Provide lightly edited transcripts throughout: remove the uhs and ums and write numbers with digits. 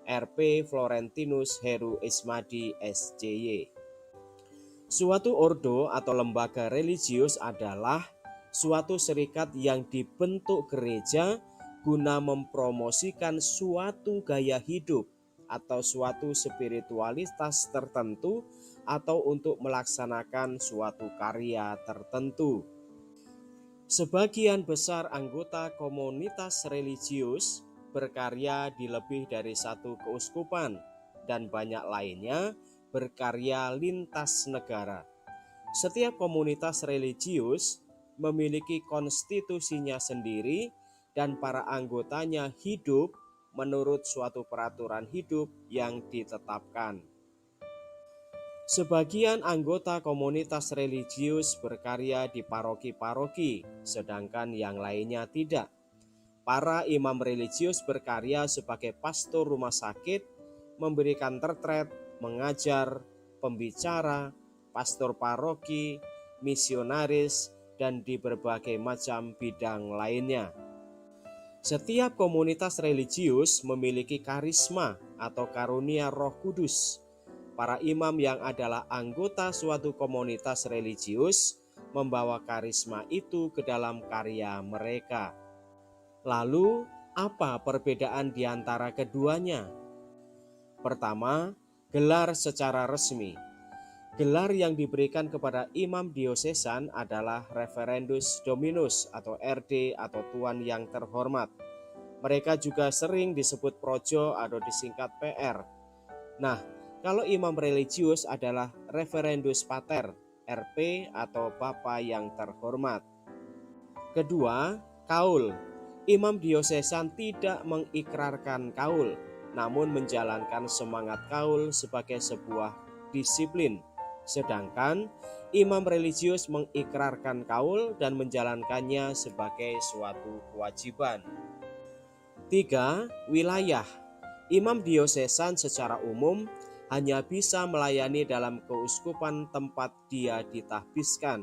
RP Florentinus Heru Ismadi SCY. Suatu ordo atau lembaga religius adalah suatu serikat yang dibentuk gereja guna mempromosikan suatu gaya hidup atau suatu spiritualitas tertentu atau untuk melaksanakan suatu karya tertentu. Sebagian besar anggota komunitas religius berkarya di lebih dari satu keuskupan dan banyak lainnya berkarya lintas negara. Setiap komunitas religius memiliki konstitusinya sendiri dan para anggotanya hidup menurut suatu peraturan hidup yang ditetapkan. Sebagian anggota komunitas religius berkarya di paroki-paroki, sedangkan yang lainnya tidak. Para imam religius berkarya sebagai pastor rumah sakit, memberikan retret, mengajar, pembicara, pastor paroki, misionaris, dan di berbagai macam bidang lainnya. Setiap komunitas religius memiliki karisma atau karunia Roh Kudus. Para imam yang adalah anggota suatu komunitas religius membawa karisma itu ke dalam karya mereka. Lalu, apa perbedaan di antara keduanya? Pertama, gelar secara resmi. Gelar yang diberikan kepada imam diosesan adalah Reverendus Dominus atau RD atau Tuan yang terhormat. Mereka juga sering disebut Projo atau disingkat PR. Nah, kalau imam religius adalah Reverendus Pater, RP atau Bapa yang terhormat. Kedua, kaul. Imam diosesan tidak mengikrarkan kaul, namun menjalankan semangat kaul sebagai sebuah disiplin. Sedangkan imam religius mengikrarkan kaul dan menjalankannya sebagai suatu kewajiban. 3. Wilayah. Imam diosesan secara umum hanya bisa melayani dalam keuskupan tempat dia ditahbiskan,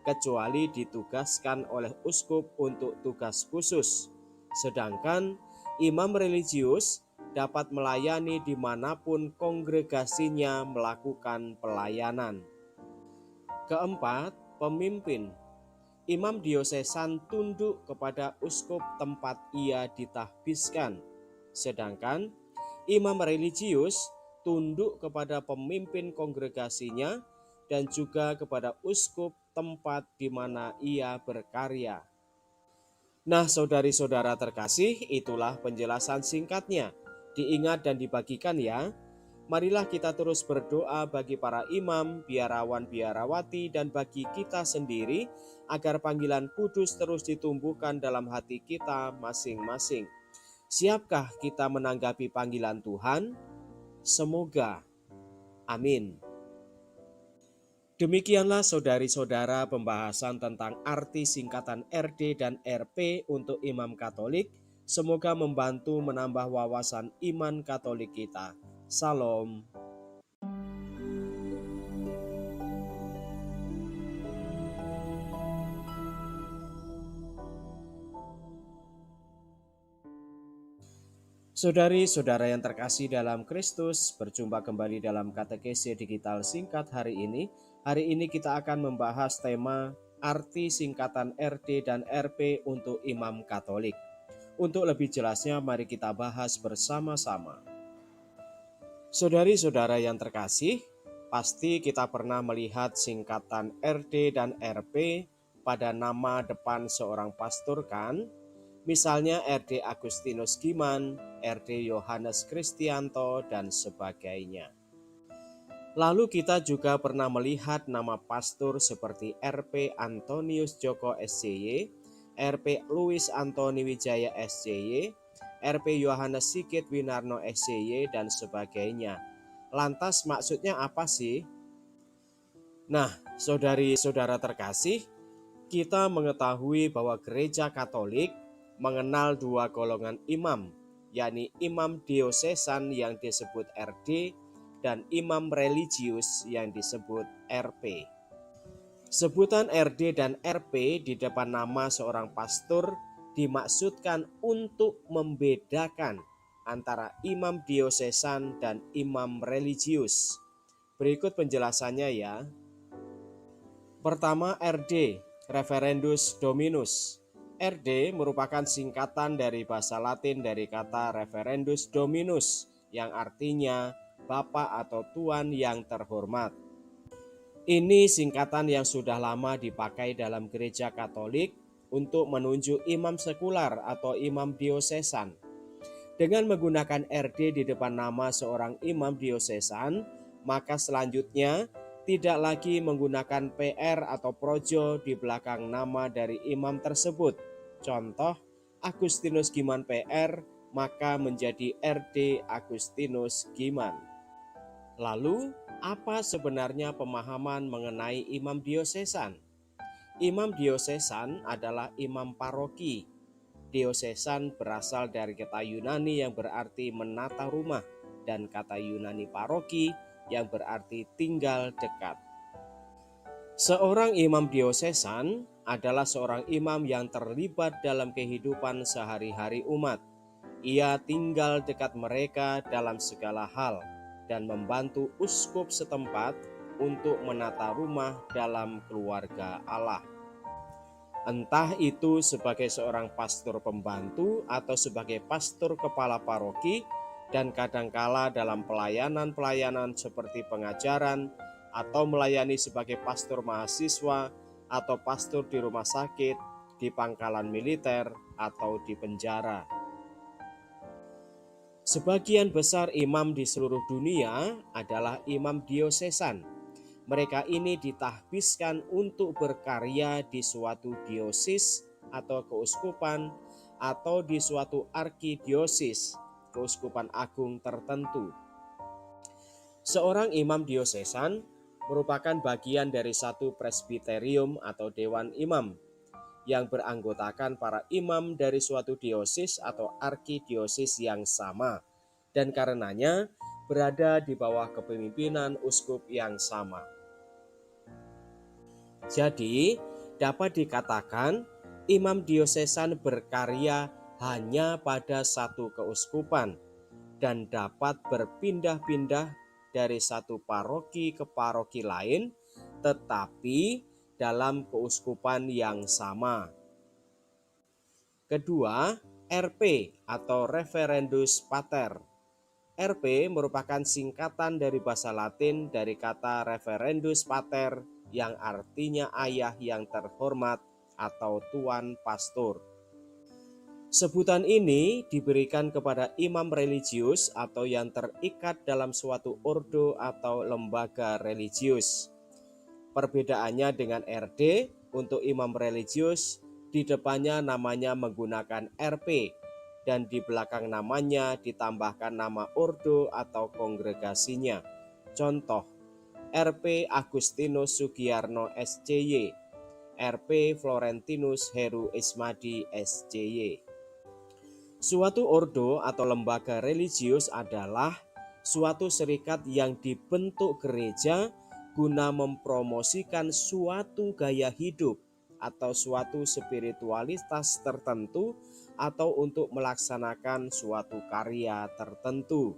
kecuali ditugaskan oleh uskup untuk tugas khusus. Sedangkan imam religius dapat melayani dimanapun kongregasinya melakukan pelayanan. Keempat, pemimpin. Imam diosesan tunduk kepada uskup tempat ia ditahbiskan, sedangkan imam religius tunduk kepada pemimpin kongregasinya dan juga kepada uskup tempat di mana ia berkarya. Nah, saudari-saudara terkasih, itulah penjelasan singkatnya. Diingat dan dibagikan ya. Marilah kita terus berdoa bagi para imam, biarawan-biarawati, dan bagi kita sendiri agar panggilan kudus terus ditumbuhkan dalam hati kita masing-masing. Siapkah kita menanggapi panggilan Tuhan? Semoga. Amin. Demikianlah saudari-saudara pembahasan tentang arti singkatan RD dan RP untuk imam Katolik. Semoga membantu menambah wawasan iman Katolik kita. Salam. Saudari-saudara yang terkasih dalam Kristus, berjumpa kembali dalam katekese digital singkat hari ini. Hari ini kita akan membahas tema arti singkatan RD dan RP untuk imam Katolik. Untuk lebih jelasnya, mari kita bahas bersama-sama. Saudari-saudara yang terkasih, pasti kita pernah melihat singkatan RD dan RP pada nama depan seorang pastor kan? Misalnya RD Agustinus Giman, RD Yohanes Kristianto, dan sebagainya. Lalu kita juga pernah melihat nama pastor seperti RP Antonius Joko SCY, RP Louis Antoni Wijaya SCY, RP Yohanes Sigit Winarno SCY, dan sebagainya. Lantas maksudnya apa sih? Nah, saudari-saudara terkasih, kita mengetahui bahwa gereja Katolik mengenal dua golongan imam, yakni imam diosesan yang disebut RD dan imam religius yang disebut RP. Sebutan RD dan RP di depan nama seorang pastor dimaksudkan untuk membedakan antara imam diosesan dan imam religius. Berikut penjelasannya ya. Pertama, RD, Reverendus Dominus. RD merupakan singkatan dari bahasa Latin dari kata Reverendus Dominus yang artinya Bapak atau Tuan yang terhormat. Ini singkatan yang sudah lama dipakai dalam gereja Katolik untuk menunjuk imam sekular atau imam diosesan. Dengan menggunakan RD di depan nama seorang imam diosesan, maka selanjutnya tidak lagi menggunakan PR atau projo di belakang nama dari imam tersebut. Contoh, Agustinus Giman PR, maka menjadi RD Agustinus Giman. Lalu, apa sebenarnya pemahaman mengenai imam diosesan? Imam diosesan adalah imam paroki. Diosesan berasal dari kata Yunani yang berarti menata rumah dan kata Yunani paroki yang berarti tinggal dekat. Seorang imam diosesan adalah seorang imam yang terlibat dalam kehidupan sehari-hari umat. Ia tinggal dekat mereka dalam segala hal dan membantu uskup setempat untuk menata rumah dalam keluarga Allah. Entah itu sebagai seorang pastor pembantu atau sebagai pastor kepala paroki, dan kadangkala dalam pelayanan-pelayanan seperti pengajaran atau melayani sebagai pastor mahasiswa atau pastor di rumah sakit, di pangkalan militer, atau di penjara. Sebagian besar imam di seluruh dunia adalah imam diosesan. Mereka ini ditahbiskan untuk berkarya di suatu diosis atau keuskupan atau di suatu arkidiosis, keuskupan agung tertentu. Seorang imam diosesan merupakan bagian dari satu presbiterium atau dewan imam yang beranggotakan para imam dari suatu diosis atau arkidiosis yang sama, dan karenanya berada di bawah kepemimpinan uskup yang sama. Jadi, dapat dikatakan imam diosesan berkarya hanya pada satu keuskupan dan dapat berpindah-pindah dari satu paroki ke paroki lain, tetapi dalam keuskupan yang sama. Kedua, RP atau Reverendus Pater. RP merupakan singkatan dari bahasa Latin dari kata Reverendus Pater yang artinya ayah yang terhormat atau tuan pastor. Sebutan ini diberikan kepada imam religius atau yang terikat dalam suatu ordo atau lembaga religius. Perbedaannya dengan RD, untuk imam religius di depannya namanya menggunakan RP dan di belakang namanya ditambahkan nama ordo atau kongregasinya. Contoh, RP Agustinus Sugiyarno SCY, RP Florentinus Heru Ismadi SCY. Suatu ordo atau lembaga religius adalah suatu serikat yang dibentuk gereja guna mempromosikan suatu gaya hidup atau suatu spiritualitas tertentu atau untuk melaksanakan suatu karya tertentu.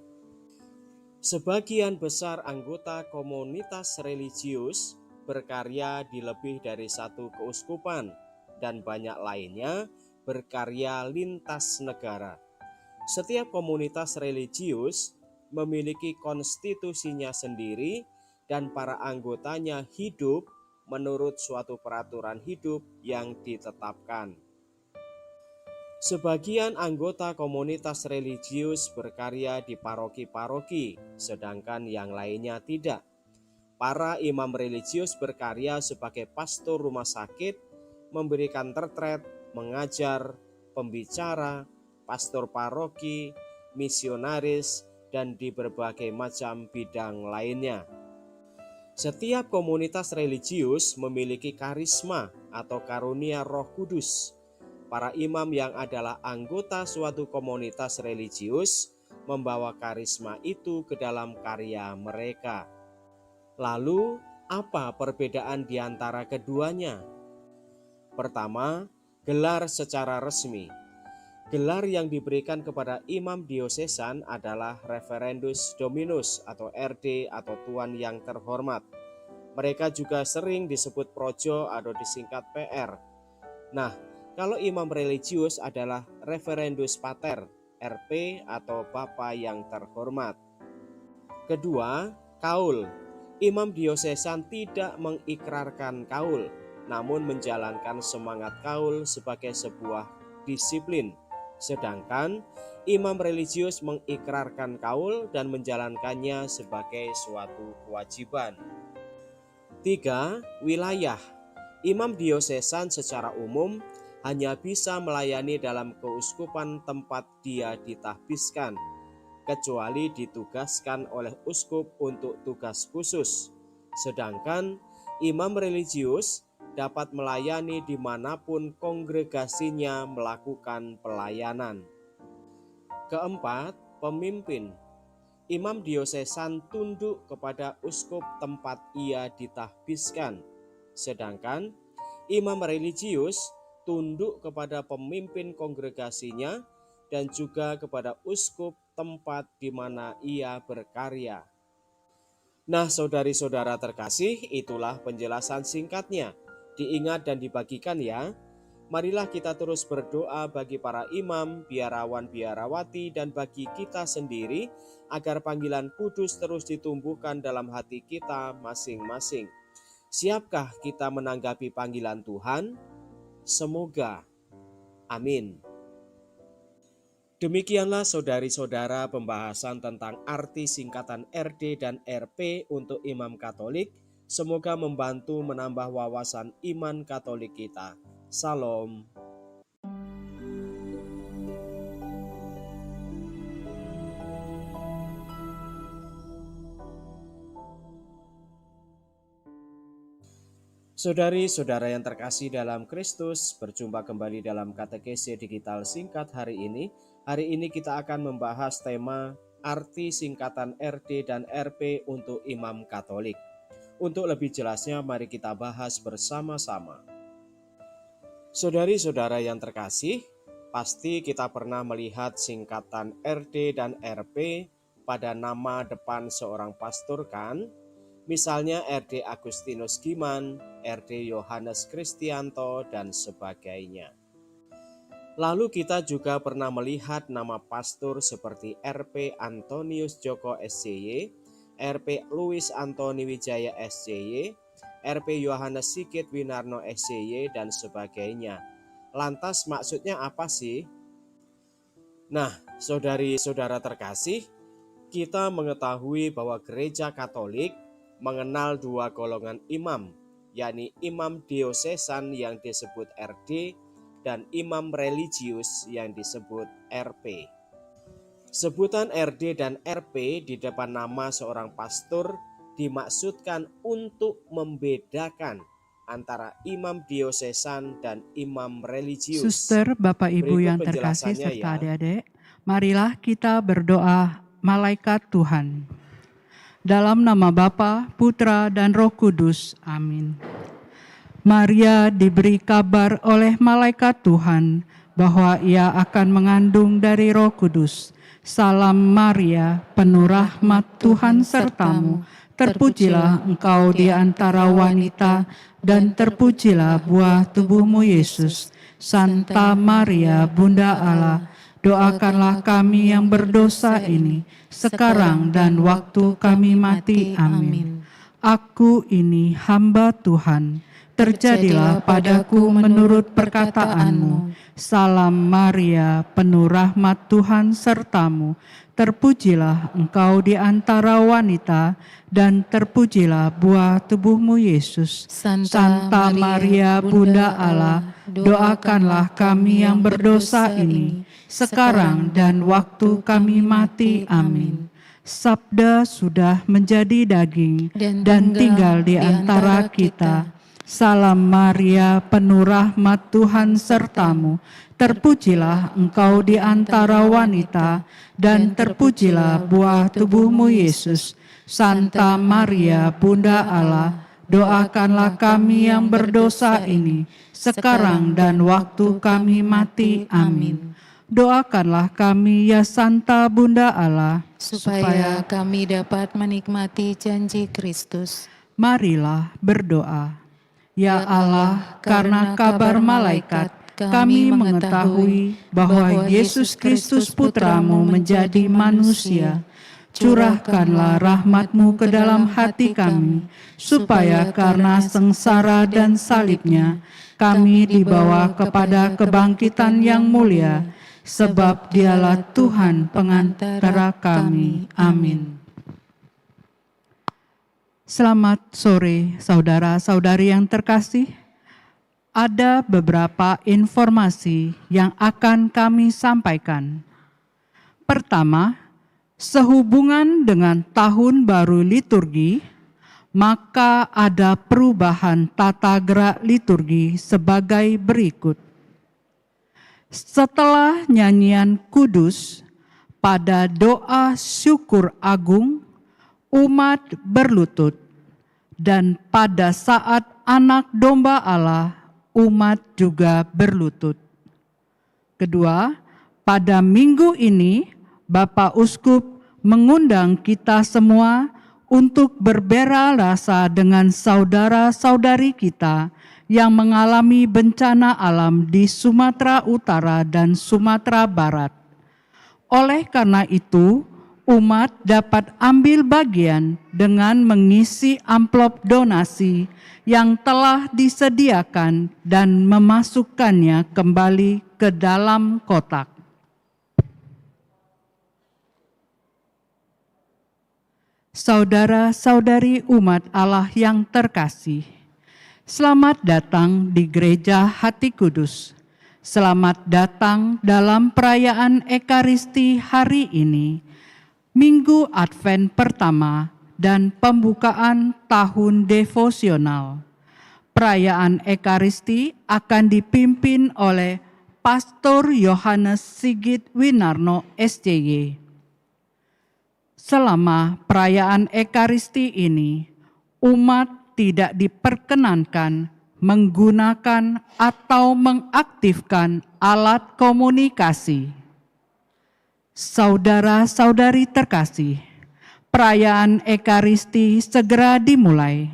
Sebagian besar anggota komunitas religius berkarya di lebih dari satu keuskupan dan banyak lainnya berkarya lintas negara. Setiap komunitas religius memiliki konstitusinya sendiri dan para anggotanya hidup menurut suatu peraturan hidup yang ditetapkan. Sebagian anggota komunitas religius berkarya di paroki-paroki, sedangkan yang lainnya tidak. Para imam religius berkarya sebagai pastor rumah sakit, memberikan retret, mengajar, pembicara, pastor paroki, misionaris, dan di berbagai macam bidang lainnya. Setiap komunitas religius memiliki karisma atau karunia Roh Kudus. Para imam yang adalah anggota suatu komunitas religius membawa karisma itu ke dalam karya mereka. Lalu, apa perbedaan di antara keduanya? Pertama, gelar secara resmi. Gelar yang diberikan kepada imam diosesan adalah Referendus Dominus atau RD atau Tuan yang terhormat. Mereka juga sering disebut Projo atau disingkat PR. Nah, kalau imam religius adalah Referendus Pater, RP atau Bapa yang terhormat. Kedua, kaul. Imam diosesan tidak mengikrarkan kaul, namun menjalankan semangat kaul sebagai sebuah disiplin. Sedangkan imam religius mengikrarkan kaul dan menjalankannya sebagai suatu kewajiban. 3. Wilayah. Imam diosesan secara umum hanya bisa melayani dalam keuskupan tempat dia ditahbiskan, kecuali ditugaskan oleh uskup untuk tugas khusus. Sedangkan imam religius dapat melayani dimanapun kongregasinya melakukan pelayanan. Keempat, pemimpin. Imam diosesan tunduk kepada uskup tempat ia ditahbiskan. Sedangkan imam religius tunduk kepada pemimpin kongregasinya dan juga kepada uskup tempat di mana ia berkarya. Nah, saudari-saudara terkasih, itulah penjelasan singkatnya. Diingat dan dibagikan ya. Marilah kita terus berdoa bagi para imam, biarawan-biarawati, dan bagi kita sendiri agar panggilan kudus terus ditumbuhkan dalam hati kita masing-masing. Siapkah kita menanggapi panggilan Tuhan? Semoga. Amin. Demikianlah saudari-saudara pembahasan tentang arti singkatan RD dan RP untuk imam Katolik. Semoga membantu menambah wawasan iman Katolik kita. Salam. Saudari-saudara yang terkasih dalam Kristus, berjumpa kembali dalam katekese digital singkat hari ini. Hari ini kita akan membahas tema arti singkatan RD dan RP untuk imam Katolik. Untuk lebih jelasnya, mari kita bahas bersama-sama. Saudari-saudara yang terkasih, pasti kita pernah melihat singkatan RD dan RP pada nama depan seorang pastor kan? Misalnya RD Agustinus Giman, RD Yohanes Kristianto, dan sebagainya. Lalu kita juga pernah melihat nama pastor seperti RP Antonius Joko SCY, RP Louis Antoni Wijaya SCY, RP Yohanes Sigit Winarno SCY, dan sebagainya. Lantas maksudnya apa sih? Nah, saudari-saudara terkasih, kita mengetahui bahwa gereja Katolik mengenal dua golongan imam, yakni imam diosesan yang disebut RD dan imam religius yang disebut RP. Sebutan RD dan RP di depan nama seorang pastor dimaksudkan untuk membedakan antara imam diosesan dan imam religius. Suster, Bapak Ibu yang terkasih serta adik-adik, marilah kita berdoa malaikat Tuhan. Dalam nama Bapa, Putra, dan Roh Kudus. Amin. Maria diberi kabar oleh malaikat Tuhan bahwa ia akan mengandung dari Roh Kudus. Salam Maria, penuh rahmat Tuhan sertamu. Terpujilah engkau di antara wanita, dan terpujilah buah tubuhmu Yesus. Santa Maria, Bunda Allah, doakanlah kami yang berdosa ini, sekarang dan waktu kami mati. Amin. Aku ini hamba Tuhan, terjadilah padaku menurut perkataanmu. Salam Maria, penuh rahmat Tuhan sertamu. Terpujilah engkau di antara wanita, dan terpujilah buah tubuhmu Yesus. Santa Maria, Bunda Allah, doakanlah kami yang berdosa ini, sekarang dan waktu kami mati. Amin. Sabda sudah menjadi daging dan tinggal di antara kita. Salam Maria, penuh rahmat Tuhan sertamu. Terpujilah engkau di antara wanita, dan terpujilah buah tubuhmu Yesus. Santa Maria, Bunda Allah, doakanlah kami yang berdosa ini, sekarang dan waktu kami mati. Amin. Doakanlah kami, ya Santa Bunda Allah, supaya kami dapat menikmati janji Kristus. Marilah berdoa. Ya Allah, karena kabar malaikat, kami mengetahui bahwa Yesus Kristus Putra-Mu menjadi manusia. Curahkanlah rahmat-Mu ke dalam hati kami, supaya karena sengsara dan salib-Nya, kami dibawa kepada kebangkitan yang mulia, sebab Dialah Tuhan pengantara kami. Amin. Selamat sore, saudara-saudari yang terkasih. Ada beberapa informasi yang akan kami sampaikan. Pertama, sehubungan dengan tahun baru liturgi, maka ada perubahan tata gerak liturgi sebagai berikut. Setelah nyanyian kudus, pada doa syukur agung, umat berlutut, dan pada saat anak domba Allah, umat juga berlutut. Kedua, pada minggu ini, Bapak Uskup mengundang kita semua untuk berbela rasa dengan saudara-saudari kita yang mengalami bencana alam di Sumatera Utara dan Sumatera Barat. Oleh karena itu, umat dapat ambil bagian dengan mengisi amplop donasi yang telah disediakan dan memasukkannya kembali ke dalam kotak. Saudara-saudari umat Allah yang terkasih, selamat datang di Gereja Hati Kudus. Selamat datang dalam perayaan Ekaristi hari ini, Minggu Advent pertama dan pembukaan tahun devosional. Perayaan Ekaristi akan dipimpin oleh Pastor Yohanes Sigit Winarno SCY. Selama perayaan Ekaristi ini, umat tidak diperkenankan menggunakan atau mengaktifkan alat komunikasi. Saudara-saudari terkasih, perayaan Ekaristi segera dimulai.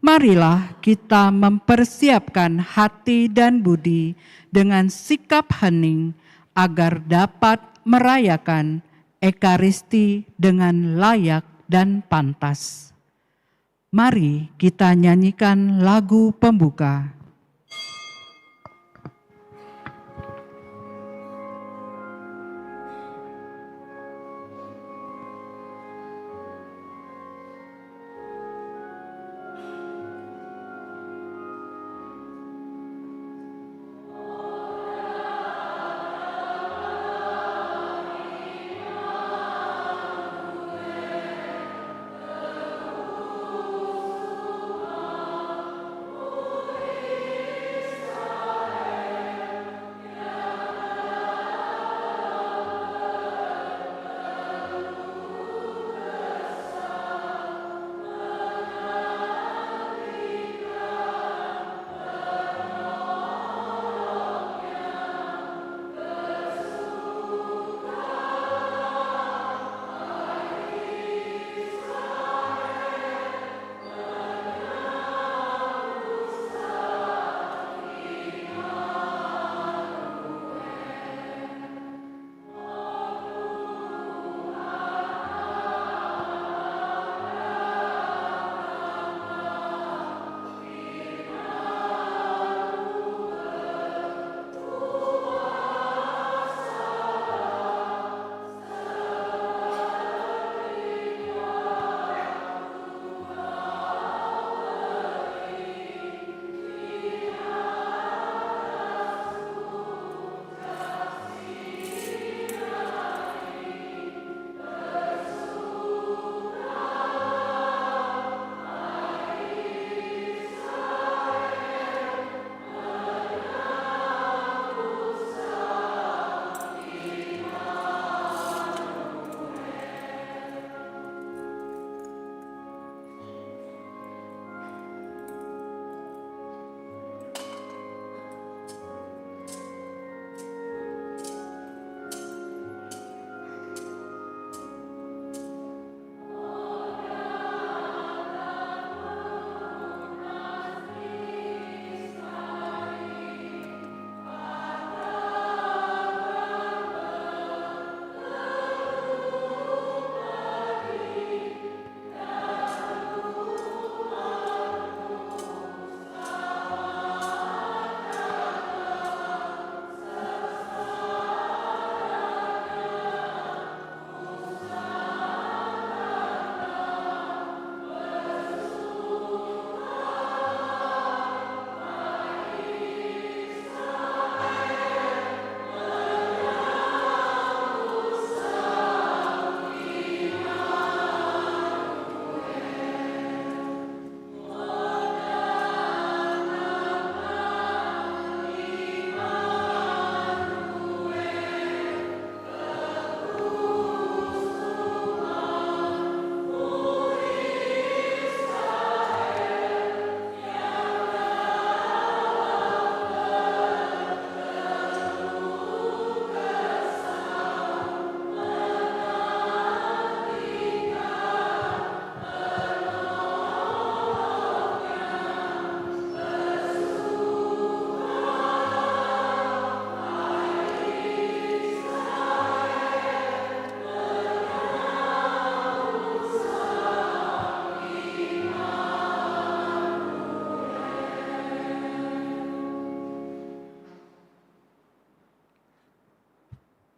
Marilah kita mempersiapkan hati dan budi dengan sikap hening agar dapat merayakan Ekaristi dengan layak dan pantas. Mari kita nyanyikan lagu pembuka.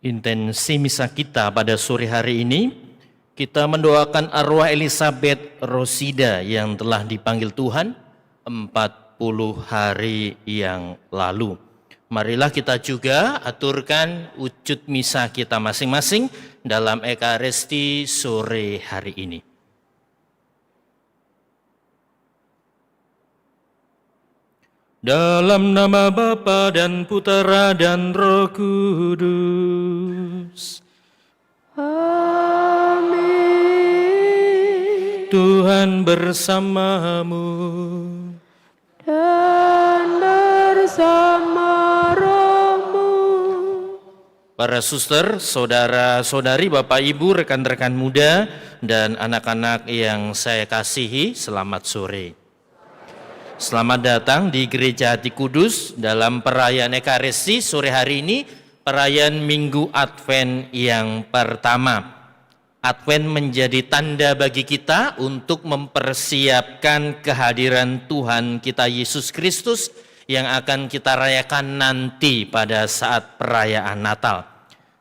intensi misa kita pada sore hari ini, kita mendoakan arwah Elizabeth Rosida yang telah dipanggil Tuhan 40 hari yang lalu. Marilah kita juga aturkan wujud misa kita masing-masing dalam Ekaristi sore hari ini. Dalam nama Bapa dan Putera dan Roh Kudus. Amin. Tuhan bersamamu. Dan bersama rohmu. Para suster, saudara-saudari, Bapak Ibu, rekan-rekan muda, dan anak-anak yang saya kasihi, selamat sore. Selamat datang di Gereja Hati Kudus dalam perayaan Ekaristi sore hari ini, perayaan Minggu Advent yang pertama. Advent menjadi tanda bagi kita untuk mempersiapkan kehadiran Tuhan kita Yesus Kristus yang akan kita rayakan nanti pada saat perayaan Natal.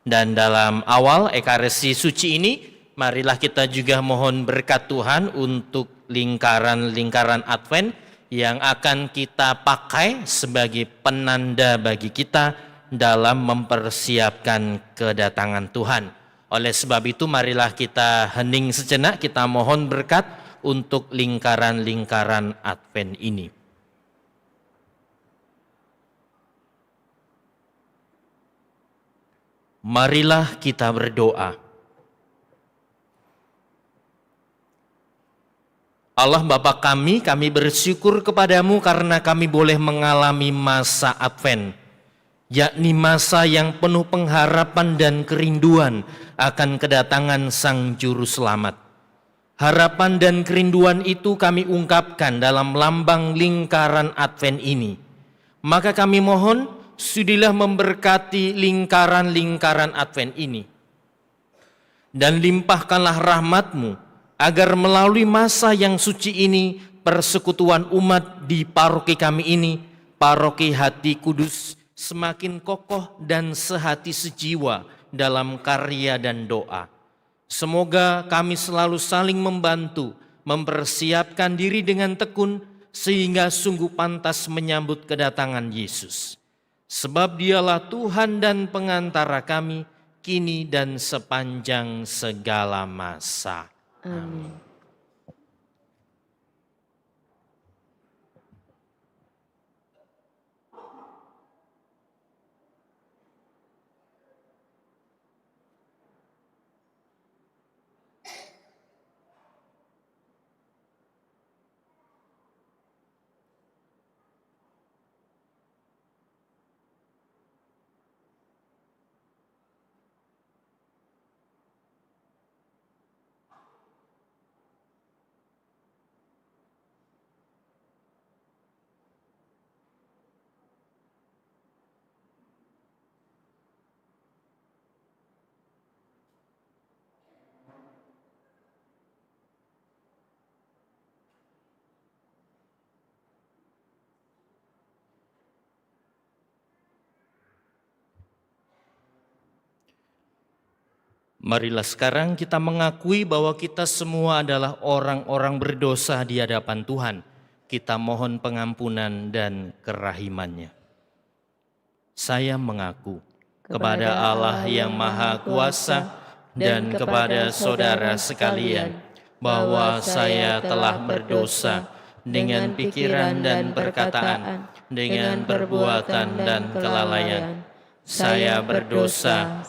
Dan dalam awal Ekaristi suci ini, marilah kita juga mohon berkat Tuhan untuk lingkaran-lingkaran Advent yang akan kita pakai sebagai penanda bagi kita dalam mempersiapkan kedatangan Tuhan. Oleh sebab itu marilah kita hening sejenak, kita mohon berkat untuk lingkaran-lingkaran Advent ini. Marilah kita berdoa. Allah Bapa kami bersyukur kepadamu karena kami boleh mengalami masa Advent, yakni masa yang penuh pengharapan dan kerinduan akan kedatangan Sang Juru Selamat. Harapan dan kerinduan itu kami ungkapkan dalam lambang lingkaran Advent ini. Maka kami mohon, sudilah memberkati lingkaran-lingkaran Advent ini. Dan limpahkanlah rahmat-Mu, agar melalui masa yang suci ini, persekutuan umat di paroki kami ini, Paroki Hati Kudus, semakin kokoh dan sehati sejiwa dalam karya dan doa. Semoga kami selalu saling membantu, mempersiapkan diri dengan tekun, sehingga sungguh pantas menyambut kedatangan Yesus. Sebab Dialah Tuhan dan pengantara kami, kini dan sepanjang segala masa. Amin. Marilah sekarang kita mengakui bahwa kita semua adalah orang-orang berdosa di hadapan Tuhan. Kita mohon pengampunan dan kerahimannya. Saya mengaku kepada Allah yang Maha Kuasa dan kepada saudara sekalian bahwa saya telah berdosa dengan pikiran dan perkataan, dengan perbuatan dan kelalaian. Saya berdosa,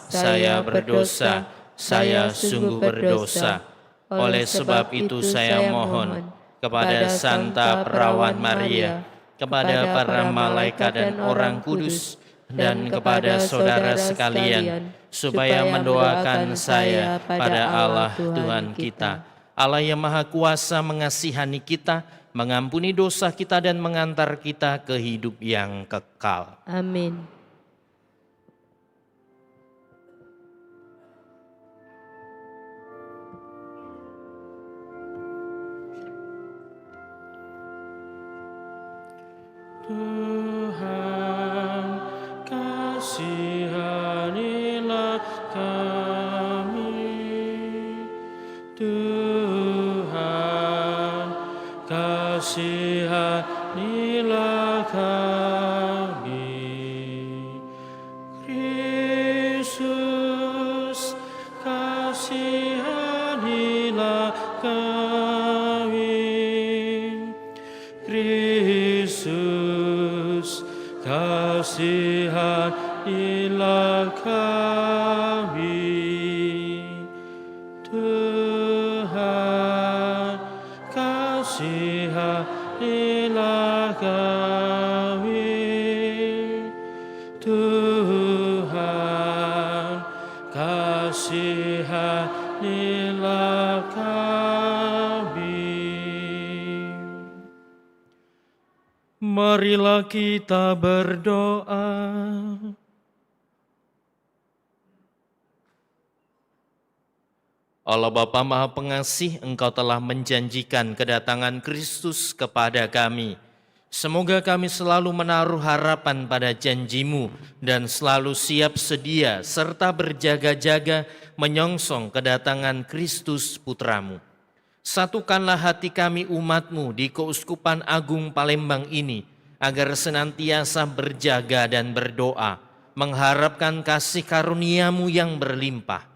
saya sungguh berdosa. Oleh sebab itu saya mohon kepada Santa Perawan Maria, kepada para malaikat dan orang kudus, dan kepada saudara sekalian, supaya mendoakan saya pada Allah Tuhan kita. Allah yang Maha Kuasa mengasihani kita, mengampuni dosa kita dan mengantar kita ke hidup yang kekal. Amin. Tuhan, kasihanilah Tuhan, kasihanilah kami. Kristus, kasihanilah kami. Kristus, kasihanilah kami. Tuhan, kasihanilah kami. Tuhan, kasihanilah kami. Marilah kita berdoa. Allah Bapa Maha Pengasih, Engkau telah menjanjikan kedatangan Kristus kepada kami. Semoga kami selalu menaruh harapan pada janji-Mu dan selalu siap sedia serta berjaga-jaga menyongsong kedatangan Kristus Putra-Mu. Satukanlah hati kami umat-Mu di Keuskupan Agung Palembang ini, agar senantiasa berjaga dan berdoa, mengharapkan kasih karunia-Mu yang berlimpah.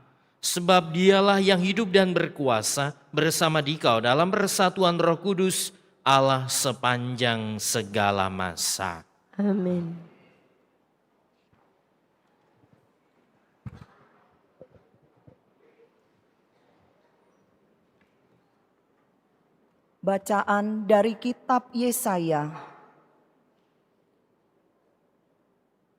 Sebab Dialah yang hidup dan berkuasa bersama Dikau dalam persatuan Roh Kudus, Allah sepanjang segala masa. Amin. Bacaan dari kitab Yesaya.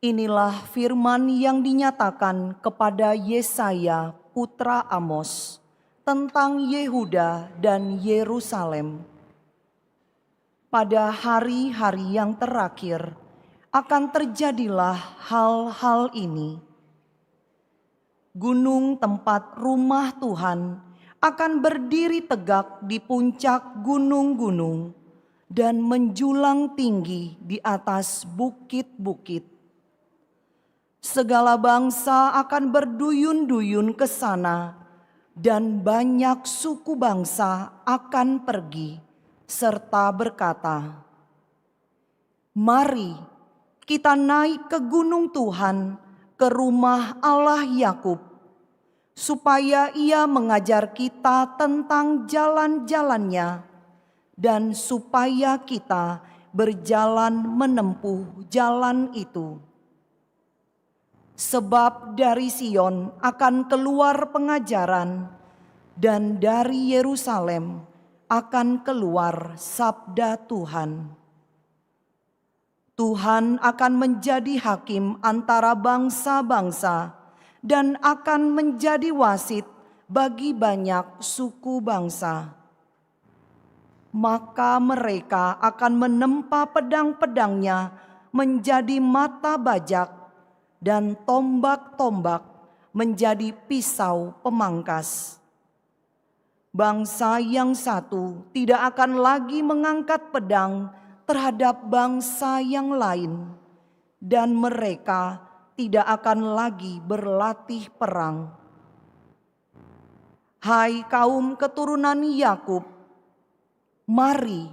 Inilah firman yang dinyatakan kepada Yesaya putra Amos tentang Yehuda dan Yerusalem. Pada hari-hari yang terakhir akan terjadilah hal-hal ini. Gunung tempat rumah Tuhan akan berdiri tegak di puncak gunung-gunung dan menjulang tinggi di atas bukit-bukit. Segala bangsa akan berduyun-duyun ke sana, dan banyak suku bangsa akan pergi, serta berkata, "Mari kita naik ke gunung Tuhan, ke rumah Allah Yakub, supaya Ia mengajar kita tentang jalan-jalannya, dan supaya kita berjalan menempuh jalan itu. Sebab dari Sion akan keluar pengajaran, dan dari Yerusalem akan keluar sabda Tuhan. Tuhan akan menjadi hakim antara bangsa-bangsa dan akan menjadi wasit bagi banyak suku bangsa. Maka mereka akan menempa pedang-pedangnya menjadi mata bajak dan tombak-tombak menjadi pisau pemangkas. Bangsa yang satu tidak akan lagi mengangkat pedang terhadap bangsa yang lain, dan mereka tidak akan lagi berlatih perang. Hai kaum keturunan Yakub, mari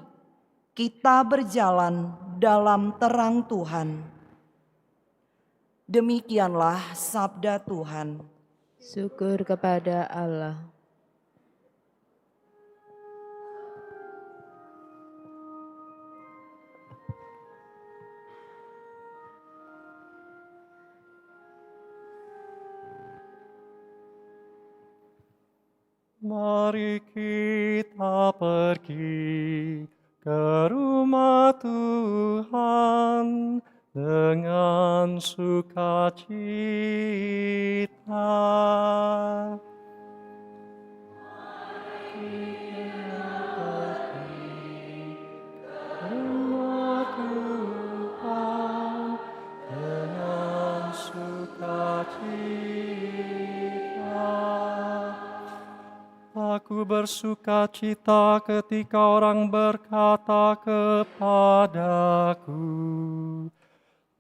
kita berjalan dalam terang Tuhan." Demikianlah sabda Tuhan. Syukur kepada Allah. Mari kita pergi ke rumah Tuhan dengan sukacita. Mari kita pergi ke rumah Tuhan dengan sukacita. Aku bersukacita ketika orang berkata kepadaku,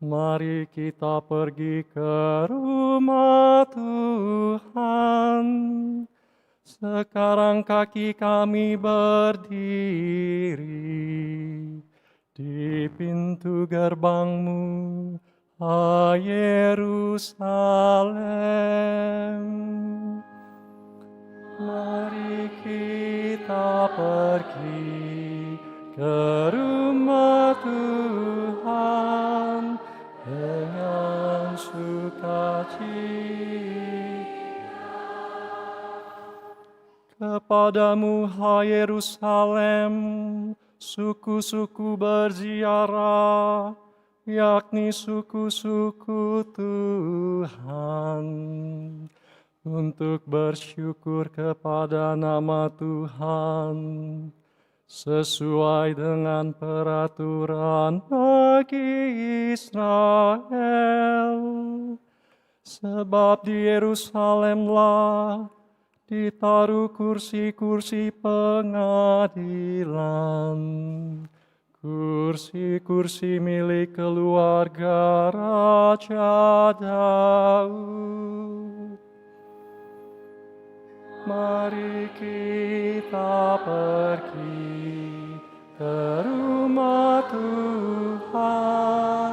"Mari kita pergi ke rumah Tuhan." Sekarang kaki kami berdiri di pintu gerbangmu, hai Yerusalem. Mari kita pergi ke rumah Tuhan dengan sukacita. Kepadamu, hai Yerusalem, suku-suku berziarah, yakni suku-suku Tuhan, untuk bersyukur kepada nama Tuhan, sesuai dengan peraturan bagi Israel. Sebab di Yerusalemlah ditaruh kursi-kursi pengadilan, kursi-kursi milik keluarga Raja Daud. Mari kita pergi ke rumah Tuhan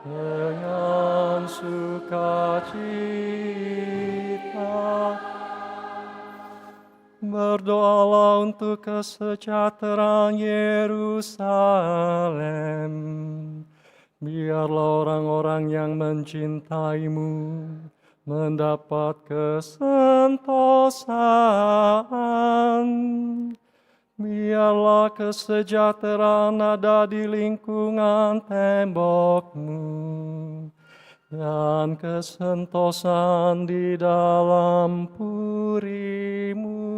dengan sukacita. Berdoalah untuk kesejahteraan Yerusalem. Biarlah orang-orang yang mencintaimu mendapat kesentosan. Biarlah kesejahteraan ada di lingkungan tembokmu, dan kesentosan di dalam purimu.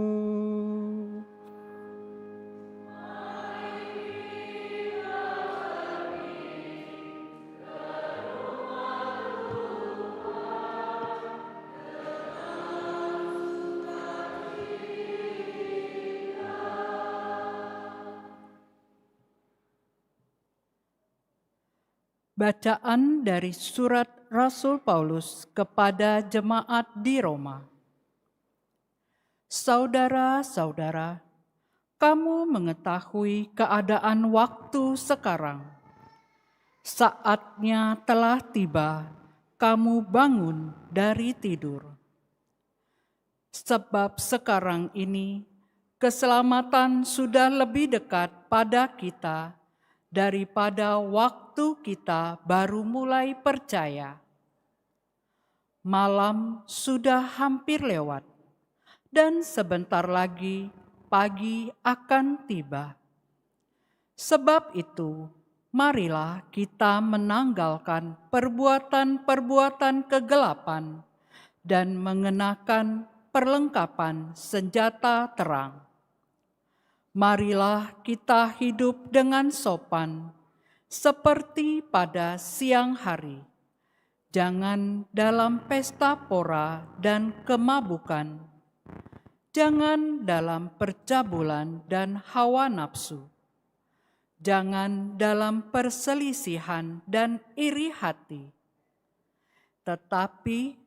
Bacaan dari surat Rasul Paulus kepada jemaat di Roma. Saudara-saudara, kamu mengetahui keadaan waktu sekarang. Saatnya telah tiba, kamu bangun dari tidur. Sebab sekarang ini keselamatan sudah lebih dekat pada kita daripada waktu kita baru mulai percaya. Malam sudah hampir lewat, dan sebentar lagi pagi akan tiba. Sebab itu, marilah kita menanggalkan perbuatan-perbuatan kegelapan dan mengenakan perlengkapan senjata terang. Marilah kita hidup dengan sopan, seperti pada siang hari. Jangan dalam pesta pora dan kemabukan. Jangan dalam percabulan dan hawa nafsu. Jangan dalam perselisihan dan iri hati. Tetapi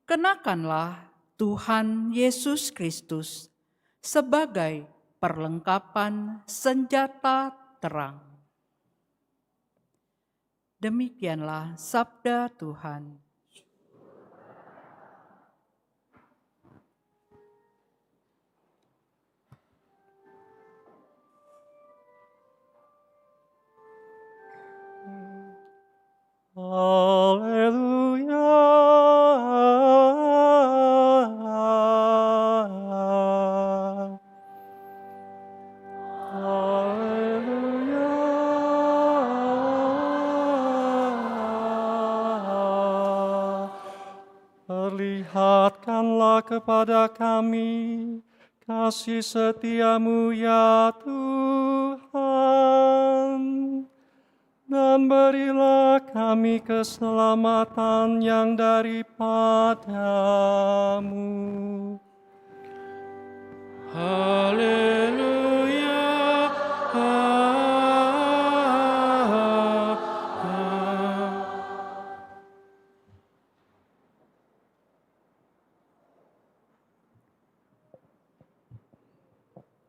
kenakanlah Tuhan Yesus Kristus sebagai perlengkapan senjata terang. Demikianlah sabda Tuhan. Haleluya. Perlihatkanlah kepada kami kasih setiamu ya Tuhan, dan berilah kami keselamatan yang daripadamu. Haleluya.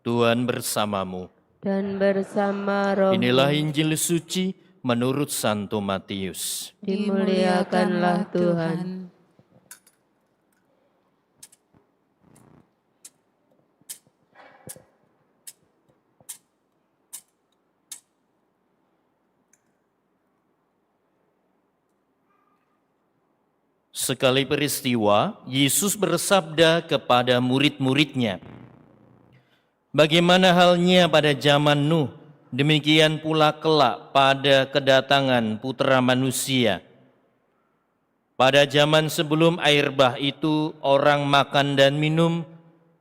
Tuhan bersamamu. Dan bersama roh. Inilah Injil suci menurut Santo Matius. Dimuliakanlah Tuhan. Sekali peristiwa, Yesus bersabda kepada murid-muridnya, "Bagaimana halnya pada zaman Nuh, demikian pula kelak pada kedatangan Putra Manusia. Pada zaman sebelum air bah itu, orang makan dan minum,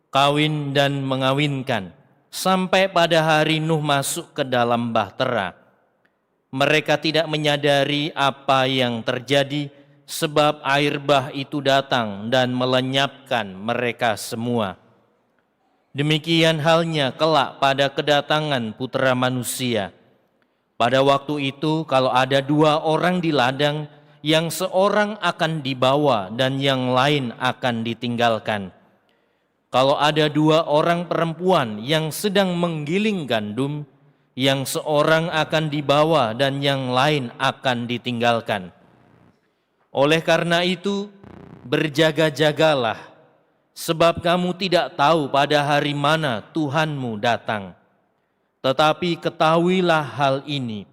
kawin dan mengawinkan, sampai pada hari Nuh masuk ke dalam bahtera. Mereka tidak menyadari apa yang terjadi, sebab air bah itu datang dan melenyapkan mereka semua. Demikian halnya kelak pada kedatangan Putra Manusia. Pada waktu itu kalau ada 2 orang di ladang, yang seorang akan dibawa dan yang lain akan ditinggalkan. Kalau ada 2 orang perempuan yang sedang menggiling gandum, yang seorang akan dibawa dan yang lain akan ditinggalkan. Oleh karena itu, berjaga-jagalah, sebab kamu tidak tahu pada hari mana Tuhanmu datang. Tetapi ketahuilah hal ini,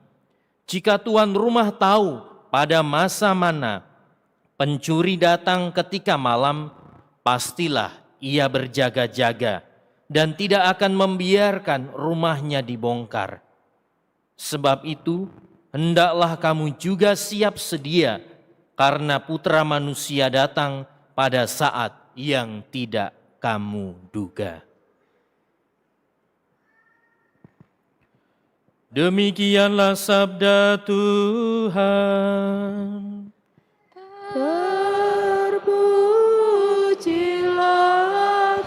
jika tuan rumah tahu pada masa mana pencuri datang ketika malam, pastilah ia berjaga-jaga dan tidak akan membiarkan rumahnya dibongkar. Sebab itu, hendaklah kamu juga siap sedia, karena Putra Manusia datang pada saat yang tidak kamu duga." Demikianlah sabda Tuhan. Terpujilah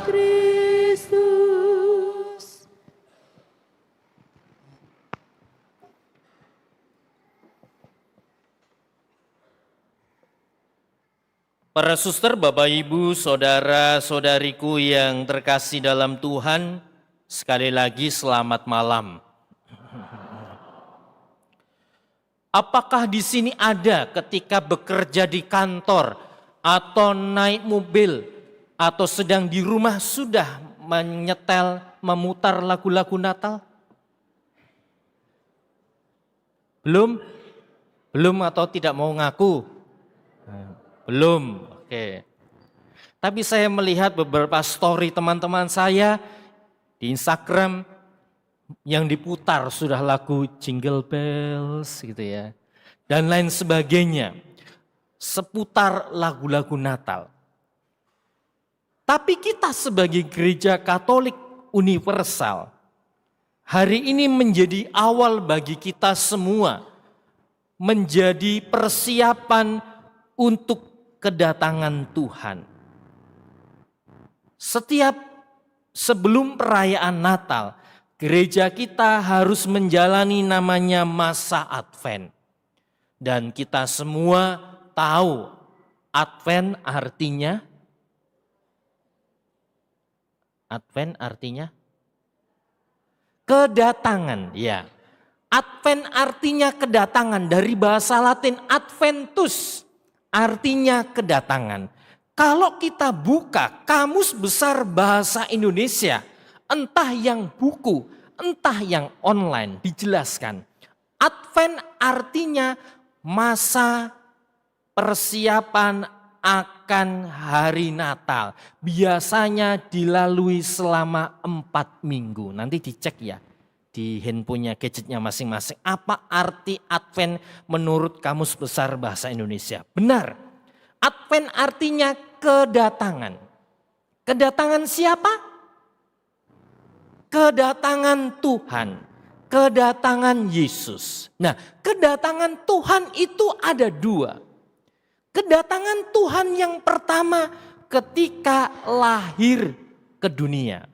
Kristus. Para suster, Bapak, Ibu, saudara-saudariku yang terkasih dalam Tuhan, sekali lagi selamat malam. Apakah di sini ada ketika bekerja di kantor atau naik mobil atau sedang di rumah sudah menyetel, memutar lagu-lagu Natal? Belum? Belum atau tidak mau ngaku? Belum, oke. Tapi saya melihat beberapa story teman-teman saya di Instagram yang diputar sudah lagu Jingle Bells gitu ya. Dan lain sebagainya. Seputar lagu-lagu Natal. Tapi kita sebagai gereja Katolik universal, hari ini menjadi awal bagi kita semua menjadi persiapan untuk kedatangan Tuhan. Setiap sebelum perayaan Natal, gereja kita harus menjalani namanya masa Advent. Dan kita semua tahu Advent artinya kedatangan, ya. Advent artinya kedatangan, dari bahasa Latin adventus, artinya kedatangan. Kalau kita buka Kamus Besar Bahasa Indonesia, entah yang buku, entah yang online, dijelaskan. Advent artinya masa persiapan akan hari Natal. Biasanya dilalui selama 4 minggu. Nanti dicek ya di handphonenya, gadgetnya masing-masing. Apa arti Advent menurut Kamus Besar Bahasa Indonesia? Benar, Advent artinya kedatangan. Kedatangan siapa? Kedatangan Tuhan, kedatangan Yesus. Nah, kedatangan Tuhan itu ada 2. Kedatangan Tuhan yang pertama ketika lahir ke dunia.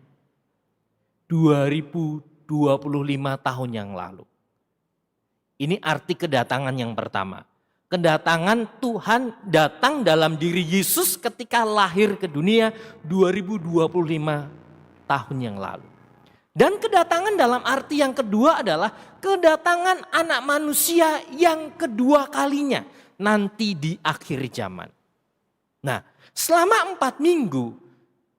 2025 tahun yang lalu. Ini arti kedatangan yang pertama. Kedatangan Tuhan datang dalam diri Yesus ketika lahir ke dunia 2025 tahun yang lalu. Dan kedatangan dalam arti yang kedua adalah kedatangan anak manusia yang kedua kalinya nanti di akhir zaman. Nah, selama 4 minggu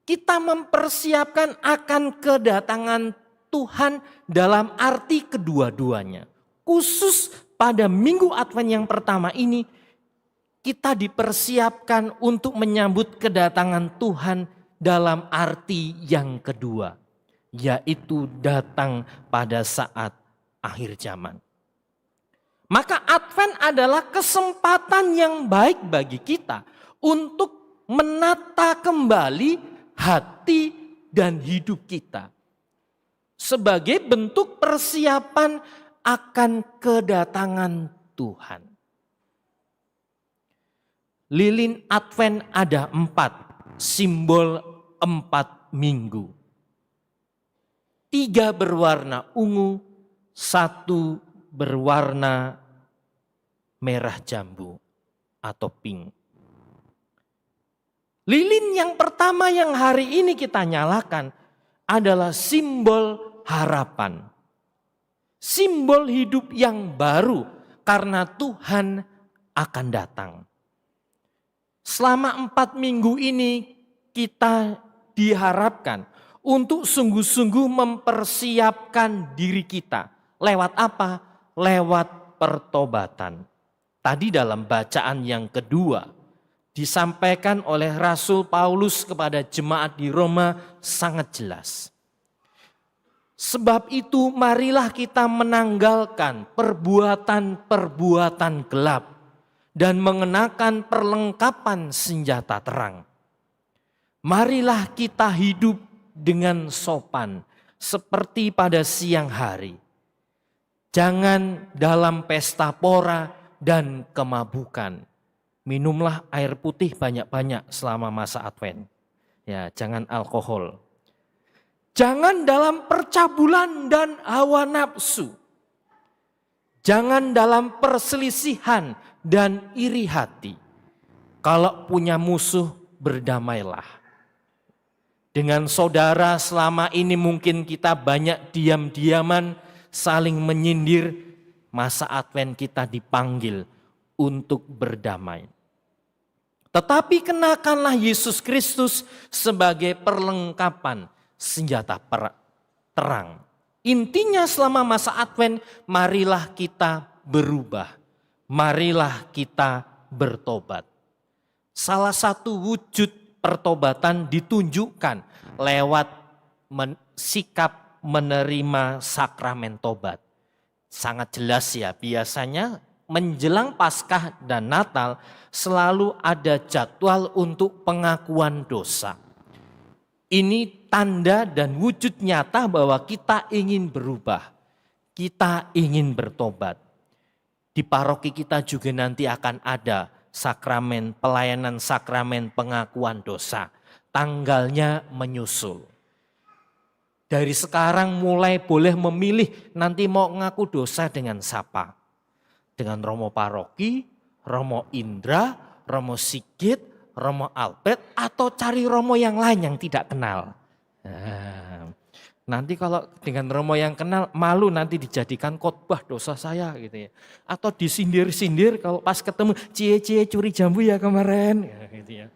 kita mempersiapkan akan kedatangan Tuhan dalam arti kedua-duanya. Khusus pada minggu Advent yang pertama ini kita dipersiapkan untuk menyambut kedatangan Tuhan dalam arti yang kedua, yaitu datang pada saat akhir zaman. Maka Advent adalah kesempatan yang baik bagi kita untuk menata kembali hati dan hidup kita sebagai bentuk persiapan akan kedatangan Tuhan. Lilin Advent ada 4, simbol 4 minggu. 3 berwarna ungu, 1 berwarna merah jambu atau pink. Lilin yang pertama yang hari ini kita nyalakan adalah simbol harapan. Simbol hidup yang baru karena Tuhan akan datang. Selama 4 minggu ini kita diharapkan untuk sungguh-sungguh mempersiapkan diri kita. Lewat apa? Lewat pertobatan. Tadi dalam bacaan yang kedua disampaikan oleh Rasul Paulus kepada jemaat di Roma sangat jelas. Sebab itu marilah kita menanggalkan perbuatan-perbuatan gelap dan mengenakan perlengkapan senjata terang. Marilah kita hidup dengan sopan seperti pada siang hari. Jangan dalam pesta pora dan kemabukan. Minumlah air putih banyak-banyak selama masa Advent. Ya, jangan alkohol. Jangan dalam percabulan dan hawa nafsu. Jangan dalam perselisihan dan iri hati. Kalau punya musuh, berdamailah. Dengan saudara selama ini mungkin kita banyak diam-diaman, saling menyindir. Masa Advent kita dipanggil untuk berdamai. Tetapi kenakanlah Yesus Kristus sebagai perlengkapan senjata terang. Intinya selama masa Advent, marilah kita berubah. Marilah kita bertobat. Salah satu wujud pertobatan ditunjukkan lewat sikap menerima sakramen tobat. Sangat jelas ya, biasanya menjelang Paskah dan Natal selalu ada jadwal untuk pengakuan dosa. Ini tanda dan wujud nyata bahwa kita ingin berubah. Kita ingin bertobat. Di paroki kita juga nanti akan ada sakramen, pelayanan sakramen pengakuan dosa. Tanggalnya menyusul. Dari sekarang mulai boleh memilih nanti mau ngaku dosa dengan siapa. Dengan Romo Paroki, Romo Indra, Romo Sigit, Romo Albert, atau cari Romo yang lain yang tidak kenal. Nah, nanti kalau dengan Romo yang kenal, malu nanti dijadikan khotbah dosa saya gitu ya. Atau disindir-sindir kalau pas ketemu, cie-cie curi jambu ya kemarin. Gitu ya.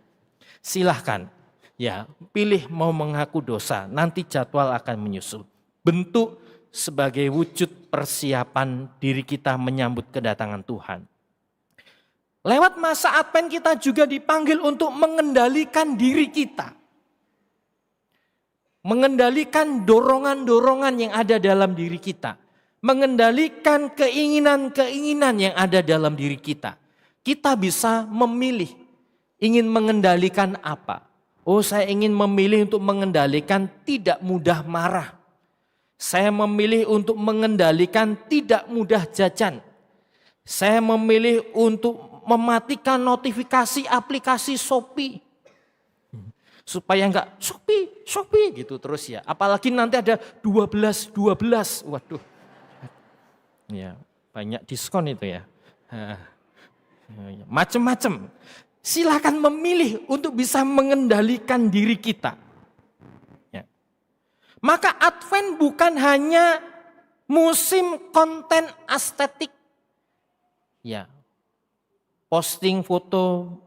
Silahkan, ya pilih mau mengaku dosa, nanti jadwal akan menyusul. Bentuk sebagai wujud persiapan diri kita menyambut kedatangan Tuhan. Lewat masa Advent kita juga dipanggil untuk mengendalikan diri kita. Mengendalikan dorongan-dorongan yang ada dalam diri kita. Mengendalikan keinginan-keinginan yang ada dalam diri kita. Kita bisa memilih ingin mengendalikan apa. Oh, saya ingin memilih untuk mengendalikan tidak mudah marah. Saya memilih untuk mengendalikan tidak mudah jajan. Saya memilih untuk mematikan notifikasi aplikasi Shopee. Supaya enggak Shopee gitu terus ya. Apalagi nanti ada 12. Waduh. Ya, banyak diskon itu ya. Macam-macam. Silakan memilih untuk bisa mengendalikan diri kita. Ya. Maka Advent bukan hanya musim konten estetik. Ya, posting foto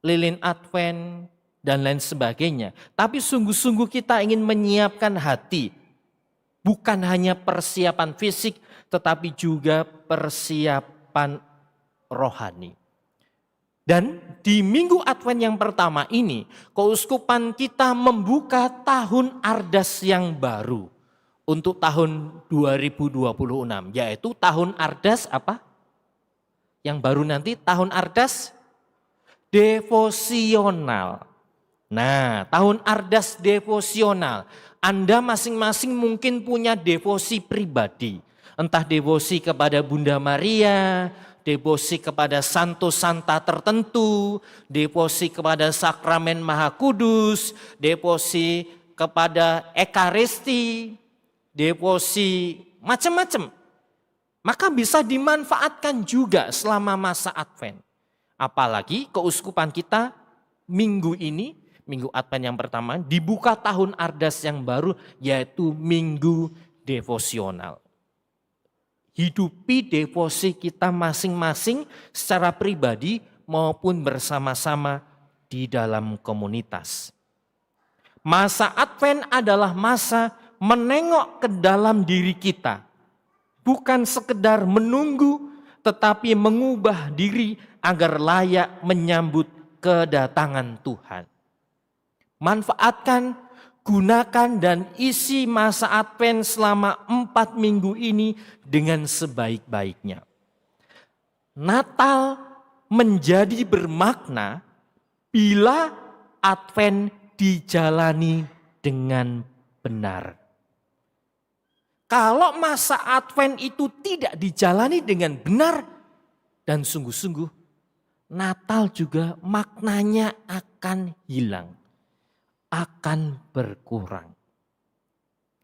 lilin Advent dan lain sebagainya. Tapi sungguh-sungguh kita ingin menyiapkan hati. Bukan hanya persiapan fisik, tetapi juga persiapan rohani. Dan di minggu Advent yang pertama ini, keuskupan kita membuka tahun Ardas yang baru untuk tahun 2026, yaitu tahun Ardas apa? Yang baru nanti tahun Ardas devosional. Nah, tahun Ardas devosional. Anda masing-masing mungkin punya devosi pribadi. Entah devosi kepada Bunda Maria, devosi kepada santo santa tertentu, devosi kepada sakramen Maha Kudus, devosi kepada Ekaristi, devosi macam-macam. Maka bisa dimanfaatkan juga selama masa Advent. Apalagi keuskupan kita minggu ini, minggu Advent yang pertama, dibuka tahun Ardas yang baru, yaitu minggu devosional. Hidupi devosi kita masing-masing secara pribadi maupun bersama-sama di dalam komunitas. Masa Advent adalah masa menengok ke dalam diri kita. Bukan sekedar menunggu, tetapi mengubah diri agar layak menyambut kedatangan Tuhan. Manfaatkan, gunakan dan isi masa Advent selama 4 minggu ini dengan sebaik-baiknya. Natal menjadi bermakna bila Advent dijalani dengan benar. Kalau masa Advent itu tidak dijalani dengan benar dan sungguh-sungguh, Natal juga maknanya akan hilang, akan berkurang.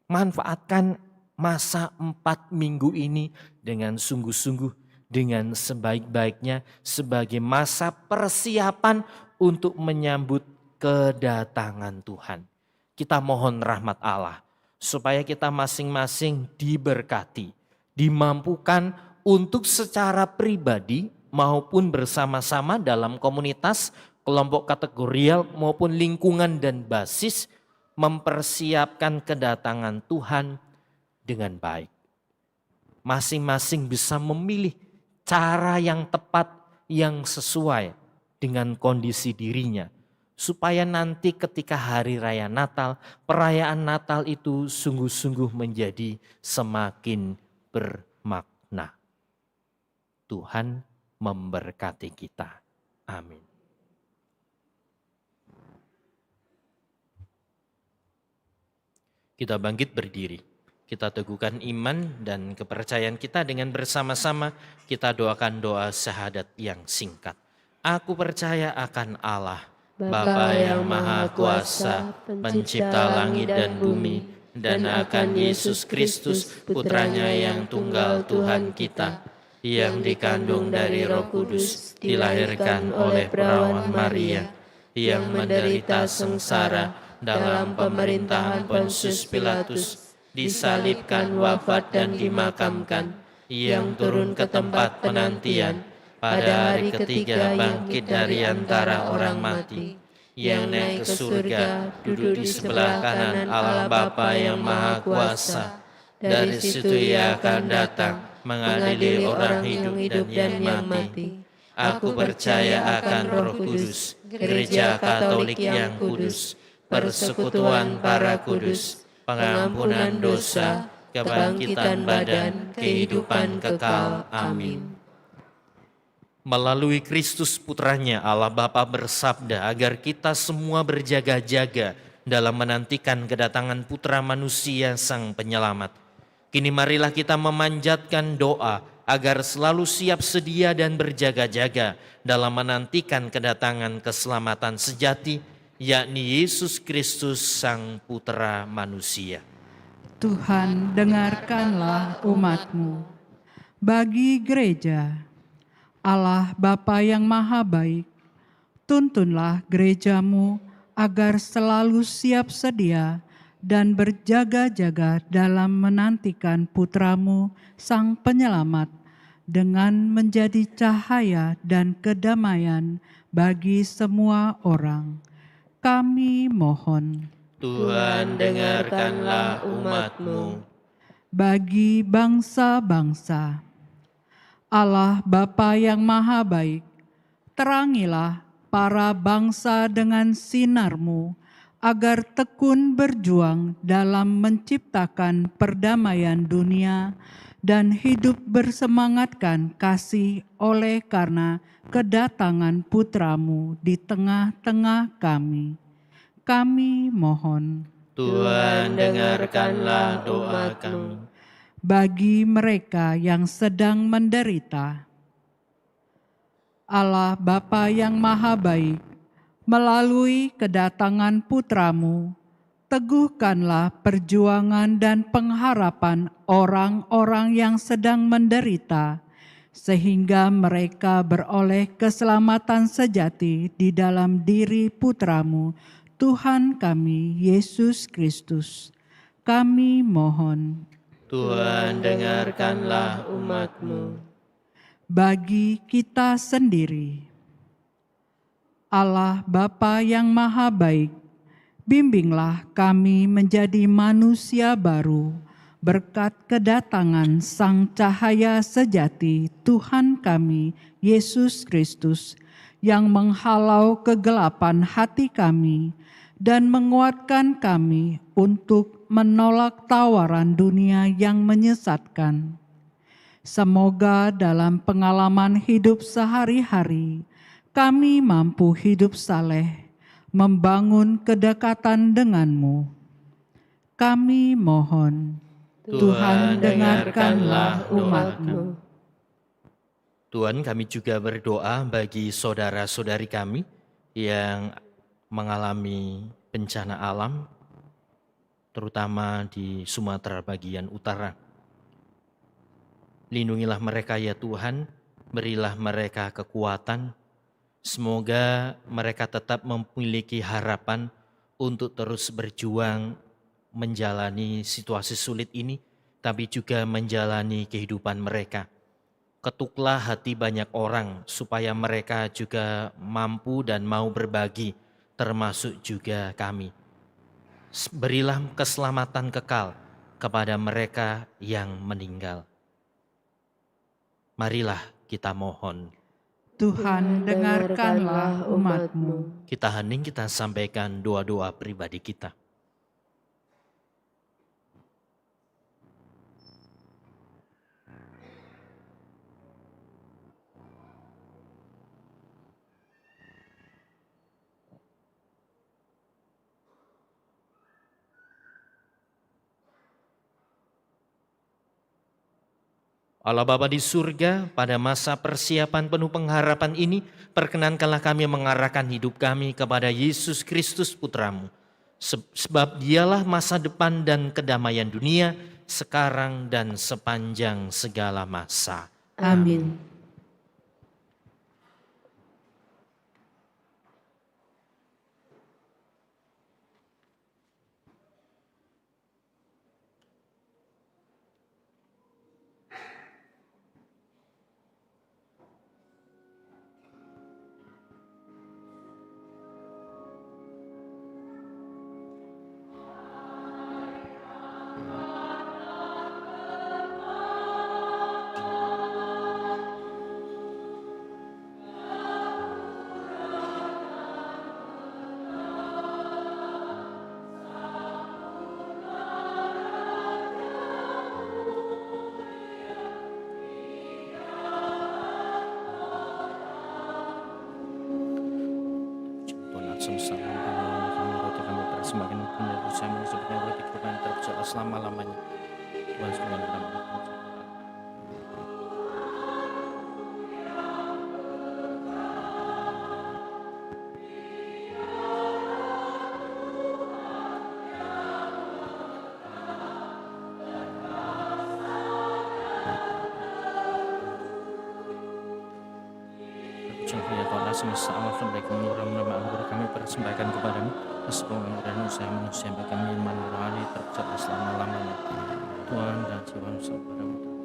Manfaatkan masa 4 minggu ini dengan sungguh-sungguh, dengan sebaik-baiknya sebagai masa persiapan untuk menyambut kedatangan Tuhan. Kita mohon rahmat Allah supaya kita masing-masing diberkati, dimampukan untuk secara pribadi maupun bersama-sama dalam komunitas, kelompok kategorial maupun lingkungan dan basis mempersiapkan kedatangan Tuhan dengan baik. Masing-masing bisa memilih cara yang tepat, yang sesuai dengan kondisi dirinya. Supaya nanti ketika hari raya Natal, perayaan Natal itu sungguh-sungguh menjadi semakin bermakna. Tuhan memberkati kita. Amin. Kita bangkit berdiri. Kita teguhkan iman dan kepercayaan kita dengan bersama-sama kita doakan doa syahadat yang singkat. Aku percaya akan Allah, Bapa yang Maha Kuasa, pencipta langit dan bumi, dan akan Yesus Kristus, Putranya yang tunggal Tuhan kita, yang dikandung dari Roh Kudus, dilahirkan oleh perawan Maria, yang menderita sengsara dalam pemerintahan Pontius Pilatus, disalibkan, wafat dan dimakamkan, yang turun ke tempat penantian, pada hari ketiga bangkit dari antara orang mati, yang naik ke surga, duduk di sebelah kanan Allah Bapa yang Maha Kuasa. Dari situ Ia akan datang mengadili orang hidup dan yang mati. Aku percaya akan Roh Kudus, Gereja Katolik yang kudus, persekutuan para kudus, pengampunan dosa, kebangkitan badan, kehidupan kekal. Amin. Melalui Kristus Putranya, Allah Bapa bersabda agar kita semua berjaga-jaga dalam menantikan kedatangan Putra Manusia Sang Penyelamat. Kini marilah kita memanjatkan doa agar selalu siap sedia dan berjaga-jaga dalam menantikan kedatangan keselamatan sejati, yakni Yesus Kristus Sang Putra Manusia. Tuhan, dengarkanlah umat-Mu. Bagi gereja, Allah Bapa yang Maha Baik, tuntunlah gereja-Mu agar selalu siap sedia dan berjaga-jaga dalam menantikan putramu Sang Penyelamat dengan menjadi cahaya dan kedamaian bagi semua orang. Kami mohon. Tuhan, dengarkanlah umat-Mu. Bagi bangsa-bangsa, Allah Bapa yang Maha Baik, terangilah para bangsa dengan sinar-Mu, agar tekun berjuang dalam menciptakan perdamaian dunia dan hidup bersemangatkan kasih oleh karena kedatangan putra-Mu di tengah-tengah kami. Kami mohon. Tuhan, dengarkanlah doa kami. Bagi mereka yang sedang menderita, Allah Bapa yang Maha Baik, melalui kedatangan putra-Mu, teguhkanlah perjuangan dan pengharapan orang-orang yang sedang menderita, sehingga mereka beroleh keselamatan sejati di dalam diri putra-Mu, Tuhan kami, Yesus Kristus. Kami mohon. Tuhan, dengarkanlah umat-Mu. Bagi kita sendiri, Allah Bapa yang Maha Baik, bimbinglah kami menjadi manusia baru berkat kedatangan Sang Cahaya Sejati Tuhan kami, Yesus Kristus, yang menghalau kegelapan hati kami dan menguatkan kami untuk menolak tawaran dunia yang menyesatkan. Semoga dalam pengalaman hidup sehari-hari, kami mampu hidup saleh, membangun kedekatan dengan-Mu. Kami mohon, Tuhan dengarkanlah umat-Mu. Tuhan, kami juga berdoa bagi saudara-saudari kami yang mengalami bencana alam, terutama di Sumatera bagian utara. Lindungilah mereka ya Tuhan, berilah mereka kekuatan. Semoga mereka tetap memiliki harapan untuk terus berjuang menjalani situasi sulit ini, tapi juga menjalani kehidupan mereka. Ketuklah hati banyak orang supaya mereka juga mampu dan mau berbagi, termasuk juga kami. Berilah keselamatan kekal kepada mereka yang meninggal. Marilah kita mohon. Tuhan dengarkanlah umat-Mu. Kita hening, kita sampaikan doa-doa pribadi kita. Allah Bapa di surga, pada masa persiapan penuh pengharapan ini, perkenankanlah kami mengarahkan hidup kami kepada Yesus Kristus Putra-Mu. Sebab dialah masa depan dan kedamaian dunia, sekarang dan sepanjang segala masa. Amin. Selama-lamanya. Tuhan sekalian semesta alam baik murah nama anggur kami persembahkan kepadamu. Kesemuanya saya manusia bagi kami iman rohani tercapai selama-lamanya. Tuhan dan jiwa padamu.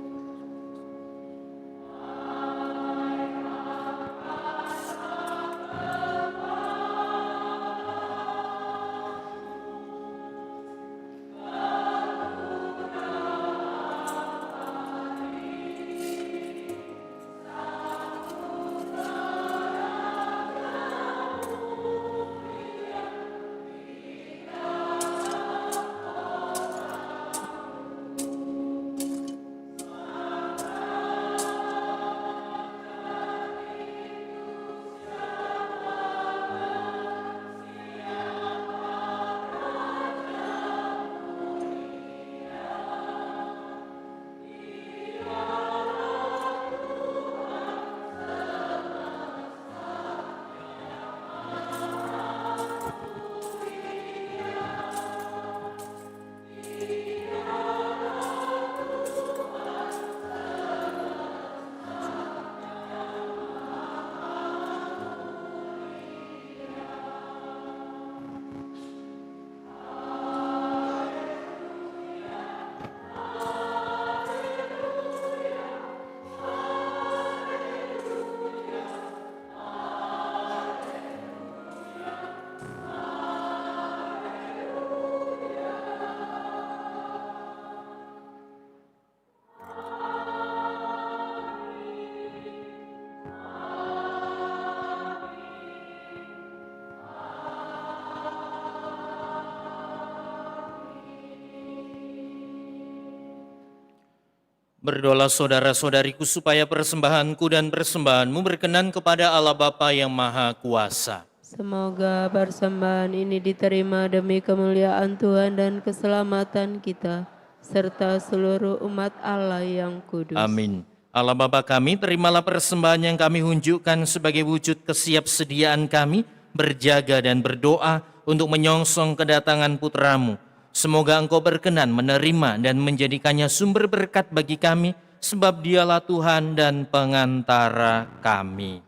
Berdoalah saudara-saudariku supaya persembahanku dan persembahanmu berkenan kepada Allah Bapa yang Maha Kuasa. Semoga persembahan ini diterima demi kemuliaan Tuhan dan keselamatan kita, serta seluruh umat Allah yang kudus. Amin. Allah Bapa kami, terimalah persembahan yang kami unjukkan sebagai wujud kesiapsediaan kami berjaga dan berdoa untuk menyongsong kedatangan Putra-Mu. Semoga Engkau berkenan menerima dan menjadikannya sumber berkat bagi kami, sebab Dialah Tuhan dan pengantara kami.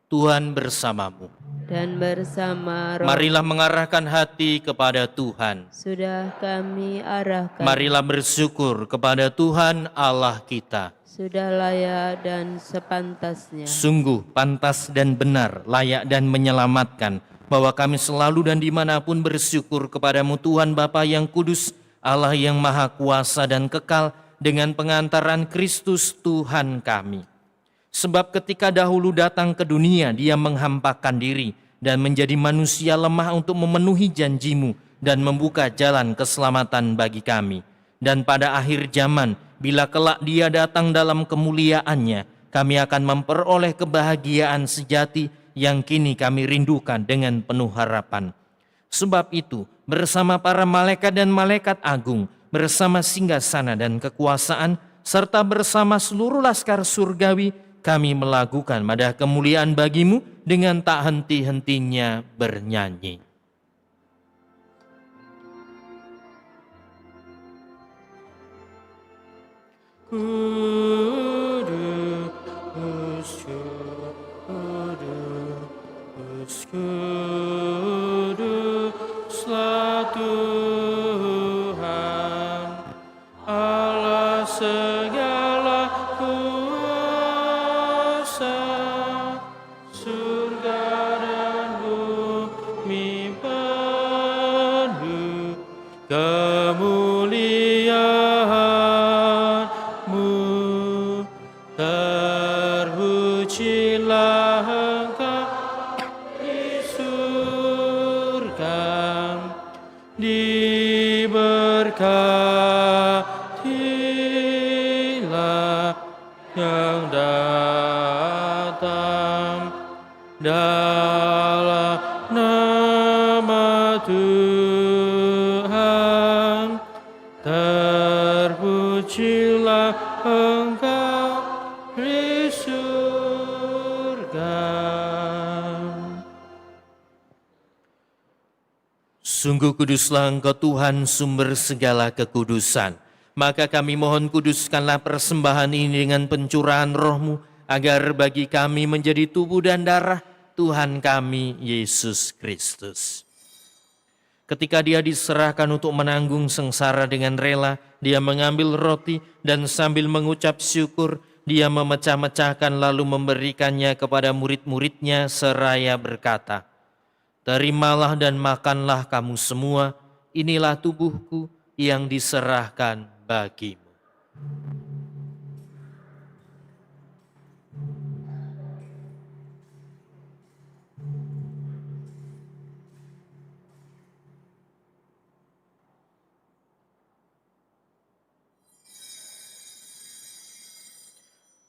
Tuhan bersamamu. Dan bersama roh. Marilah mengarahkan hati kepada Tuhan. Sudah kami arahkan. Marilah bersyukur kepada Tuhan Allah kita. Sudah layak dan sepantasnya. Sungguh pantas dan benar, layak dan menyelamatkan, bahwa kami selalu dan dimanapun bersyukur kepadamu Tuhan Bapa yang kudus, Allah yang maha kuasa dan kekal, dengan pengantaran Kristus Tuhan kami. Sebab ketika dahulu datang ke dunia, Dia menghampakan diri dan menjadi manusia lemah untuk memenuhi janji-Mu dan membuka jalan keselamatan bagi kami. Dan pada akhir zaman, bila kelak Dia datang dalam kemuliaannya, kami akan memperoleh kebahagiaan sejati yang kini kami rindukan dengan penuh harapan. Sebab itu, bersama para malaikat dan malaikat agung, bersama singgasana dan kekuasaan, serta bersama seluruh laskar surgawi, kami melakukan madah kemuliaan bagi-Mu dengan tak henti-hentinya bernyanyi. Kuduslah Tuhan, Allah segala kuasa, surga dan bumi penuh kemuliaan-Mu. Terpujilah Engkau di surga, diberkatilah yang datang dalam nama Tuhan. Terpujilah Engkau di surga. Sungguh kuduslah Engkau Tuhan, sumber segala kekudusan. Maka kami mohon kuduskanlah persembahan ini dengan pencurahan Roh-Mu, agar bagi kami menjadi tubuh dan darah Tuhan kami Yesus Kristus. Ketika dia diserahkan untuk menanggung sengsara dengan rela, dia mengambil roti dan sambil mengucap syukur, dia memecah-mecahkan lalu memberikannya kepada murid-muridnya seraya berkata, "Terimalah dan makanlah kamu semua, inilah tubuhku yang diserahkan bagimu."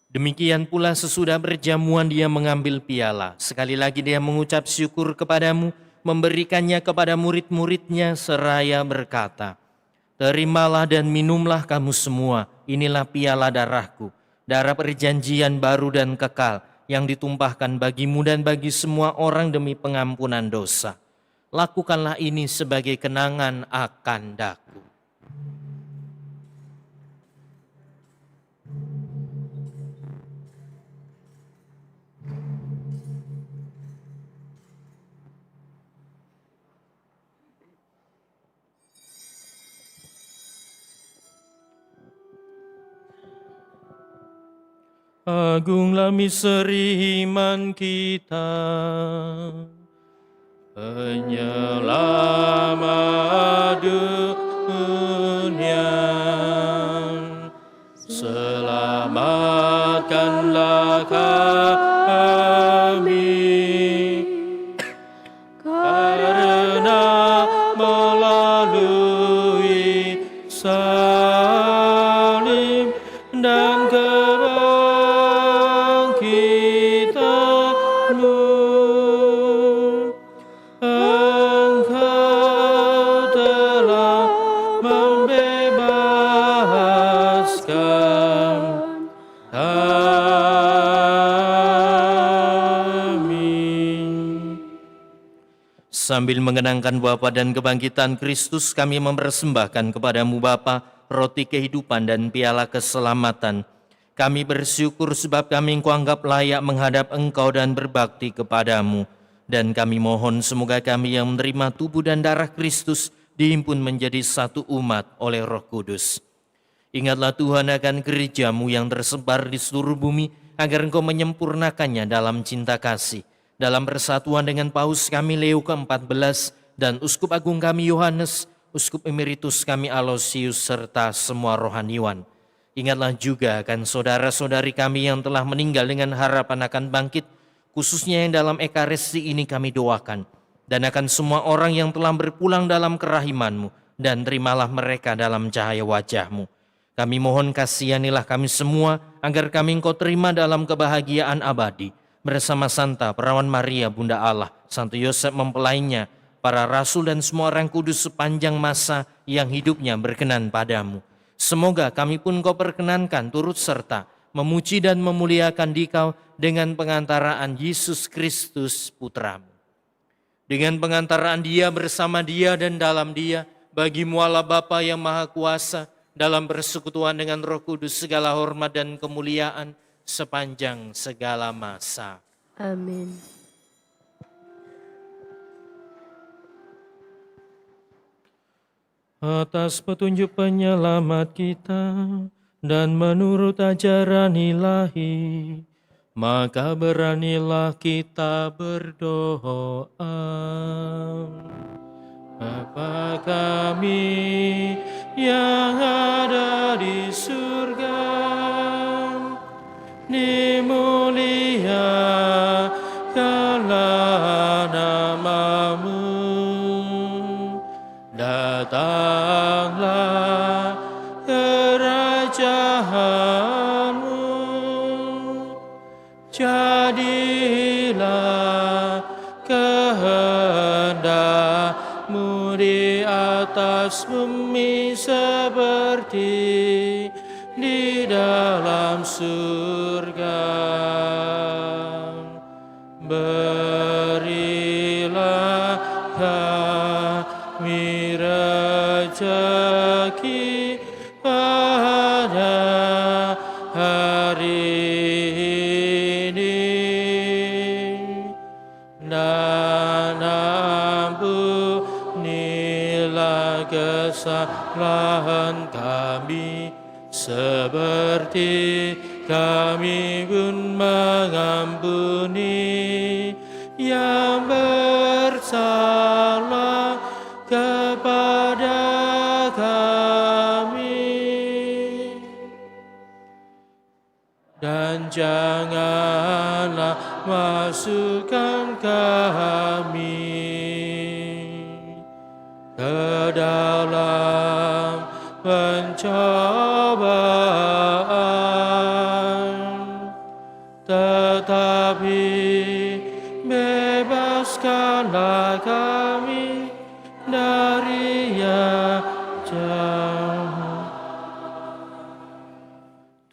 Demikian pula sesudah berjamuan dia mengambil piala. Sekali lagi dia mengucap syukur kepadamu, memberikannya kepada murid-muridnya seraya berkata, "Terimalah dan minumlah kamu semua, inilah piala darahku, darah perjanjian baru dan kekal, yang ditumpahkan bagimu dan bagi semua orang demi pengampunan dosa. Lakukanlah ini sebagai kenangan akan daku." Agunglah misteri iman kita, penyelamat dunia. Selamatkanlah kami, karena melalui salib dan Sambil mengenangkan Bapa dan kebangkitan Kristus, kami mempersembahkan kepadamu Bapa roti kehidupan dan piala keselamatan. Kami bersyukur sebab kami Engkau anggap layak menghadap Engkau dan berbakti kepadamu. Dan kami mohon semoga kami yang menerima tubuh dan darah Kristus dihimpun menjadi satu umat oleh Roh Kudus. Ingatlah Tuhan akan gerejamu yang tersebar di seluruh bumi, agar Engkau menyempurnakannya dalam cinta kasih. Dalam persatuan dengan Paus kami Leo ke-14 dan Uskup Agung kami Yohanes, Uskup Emeritus kami Aloysius, serta semua rohaniwan. Ingatlah juga akan saudara-saudari kami yang telah meninggal dengan harapan akan bangkit, khususnya yang dalam Ekaristi ini kami doakan, dan akan semua orang yang telah berpulang dalam kerahiman-Mu, dan terimalah mereka dalam cahaya wajah-Mu. Kami mohon kasihanilah kami semua, agar kami Engkau terima dalam kebahagiaan abadi, bersama Santa Perawan Maria Bunda Allah, Santo Yosef mempelainya, para rasul dan semua orang kudus sepanjang masa yang hidupnya berkenan padamu. Semoga kami pun Kau perkenankan turut serta memuji dan memuliakan Dikau dengan pengantaraan Yesus Kristus Putramu. Dengan pengantaraan Dia, bersama Dia dan dalam Dia, bagi-Mu Allah Bapa yang Maha Kuasa, dalam persekutuan dengan Roh Kudus segala hormat dan kemuliaan sepanjang segala masa. Amin. Atas petunjuk penyelamat kita dan menurut ajaran ilahi, maka beranilah kita berdoa. Bapa kami yang ada di surga, dimuliakanlah nama-Mu, datanglah kerajaan-Mu, jadilah kehendak-Mu di atas bumi seperti di dalam surga. Berilah kami rezeki pada hari ini, kesalahan kami, seperti kami pun mengampuni yang bersalah kepada kami. Dan janganlah masukkan kami ke dalam pencobaan, tetapi bebaskanlah kami dari yang jahat.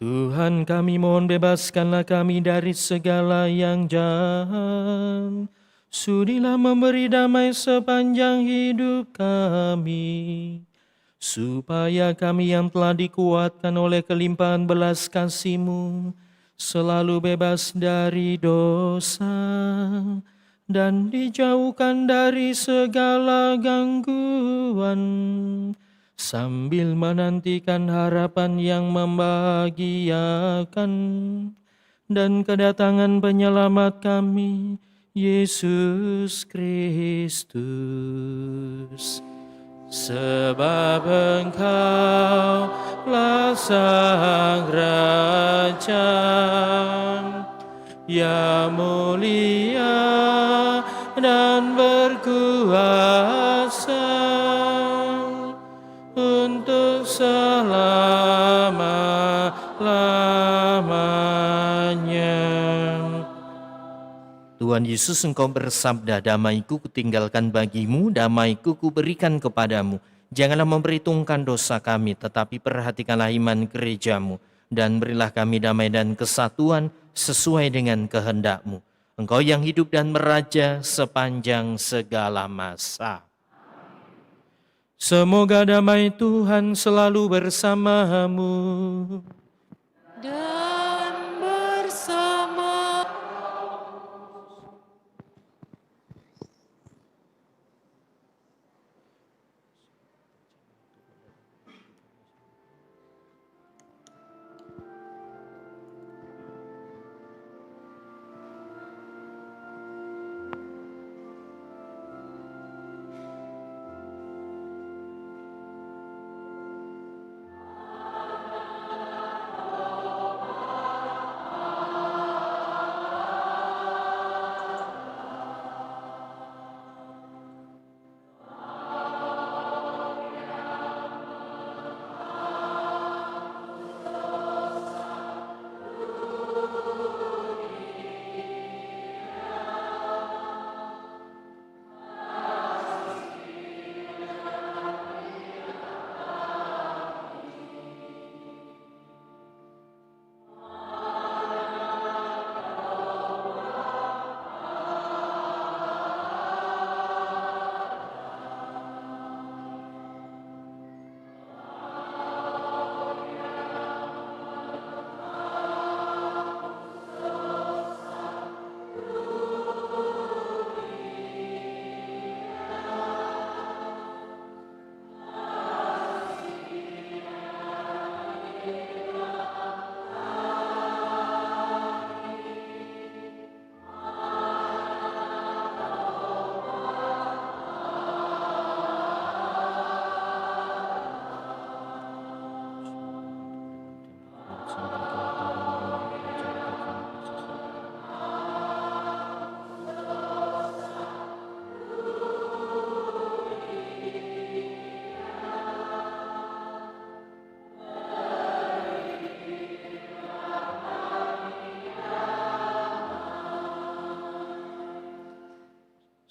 Tuhan kami mohon bebaskanlah kami dari segala yang jahat. Sudilah memberi damai sepanjang hidup kami, supaya kami yang telah dikuatkan oleh kelimpahan belas kasih-Mu selalu bebas dari dosa dan dijauhkan dari segala gangguan, sambil menantikan harapan yang membahagiakan dan kedatangan penyelamat kami, Yesus Kristus. Sebab Engkaulah Sang Raja yang mulia dan berkuasa untuk selama-lamanya. Tuhan Yesus, Engkau bersabda, damai-Ku kutinggalkan bagimu, damai-Ku kuberikan kepadamu. Janganlah memperhitungkan dosa kami, tetapi perhatikanlah iman gereja-Mu, dan berilah kami damai dan kesatuan sesuai dengan kehendak-Mu. Engkau yang hidup dan meraja sepanjang segala masa. Semoga damai Tuhan selalu bersamamu. Dan bersama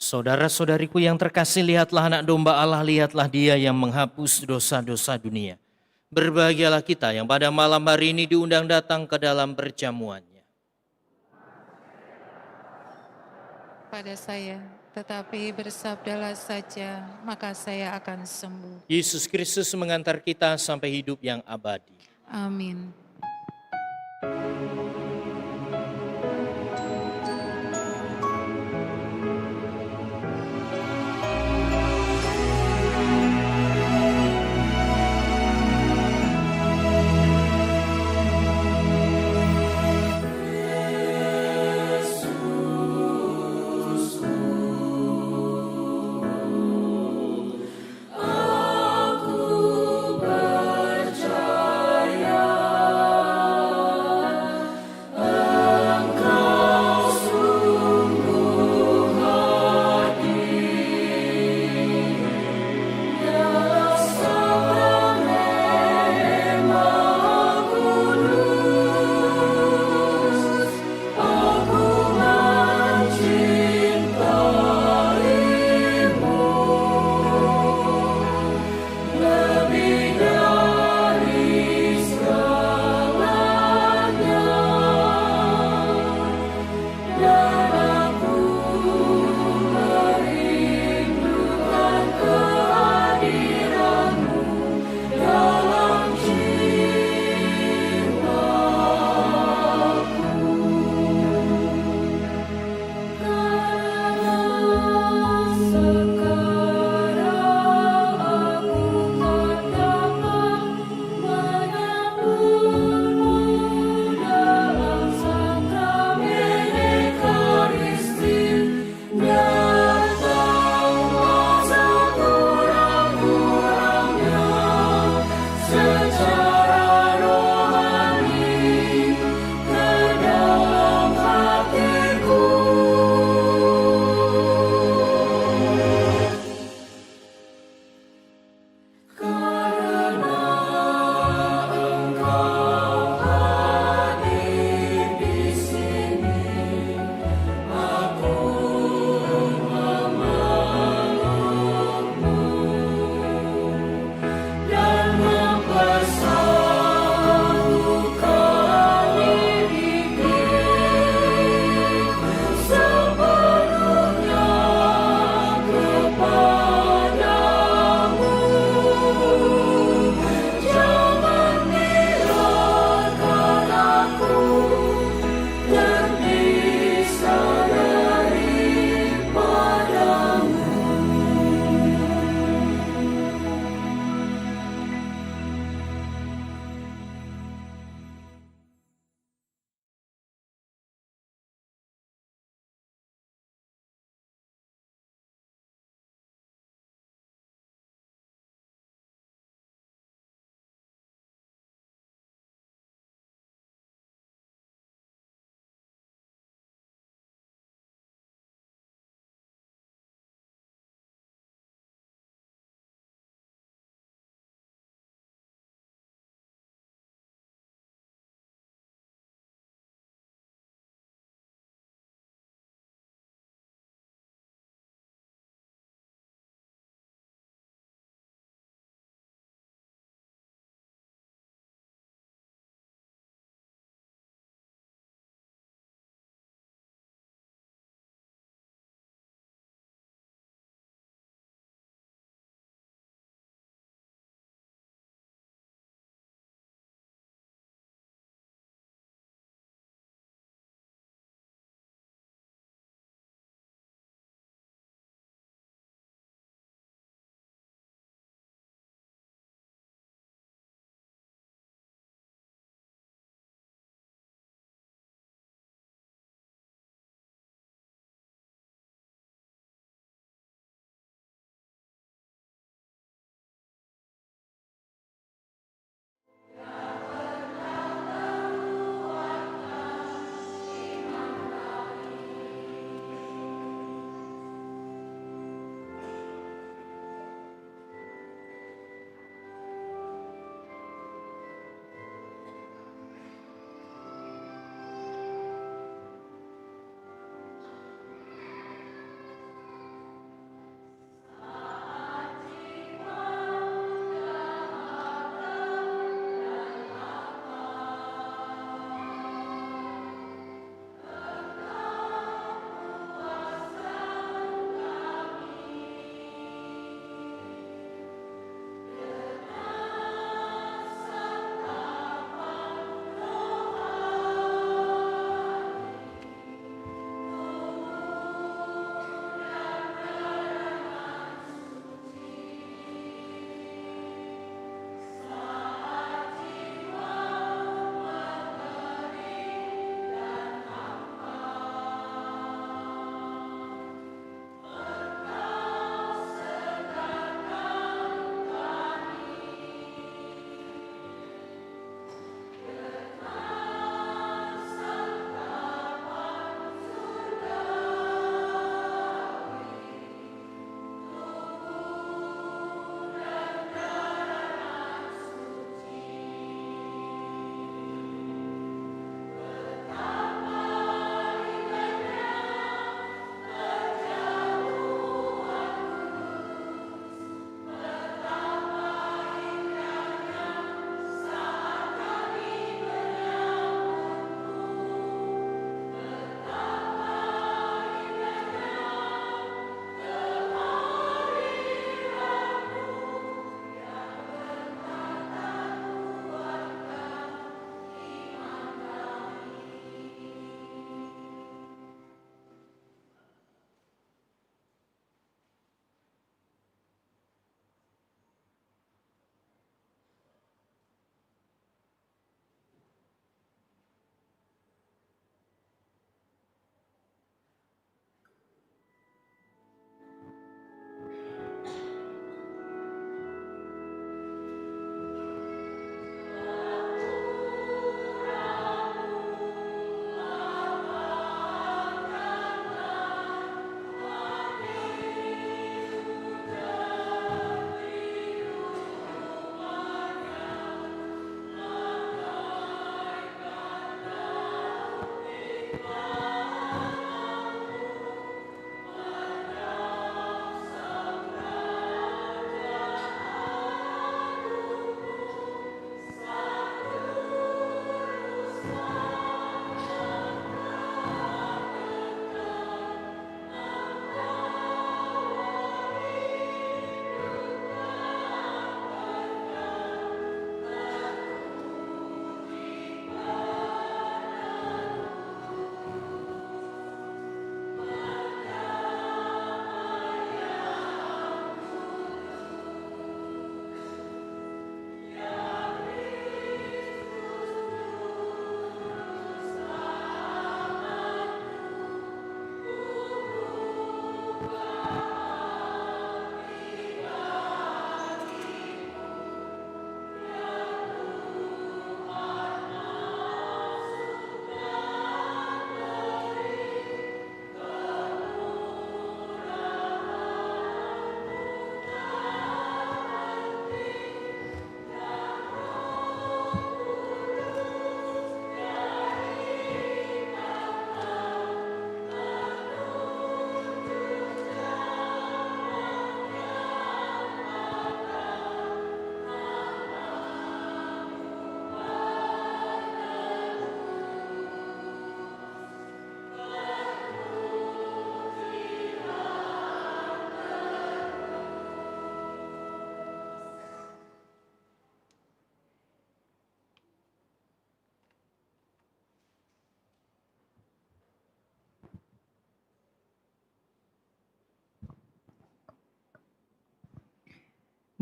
Saudara-saudariku yang terkasih, lihatlah anak domba Allah, lihatlah Dia yang menghapus dosa-dosa dunia. Berbahagialah kita yang pada malam hari ini diundang datang ke dalam perjamuannya. Pada saya, tetapi bersabdalah saja, maka saya akan sembuh. Yesus Kristus mengantar kita sampai hidup yang abadi. Amin.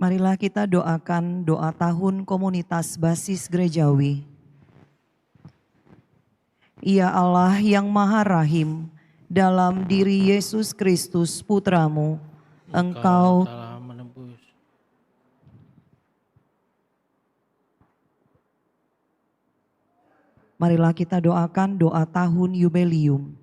Marilah kita doakan doa tahun komunitas basis gerejawi. Ya Allah yang Maha Rahim, dalam diri Yesus Kristus Putramu, Engkau telah menebus. Marilah kita doakan doa tahun yubelium.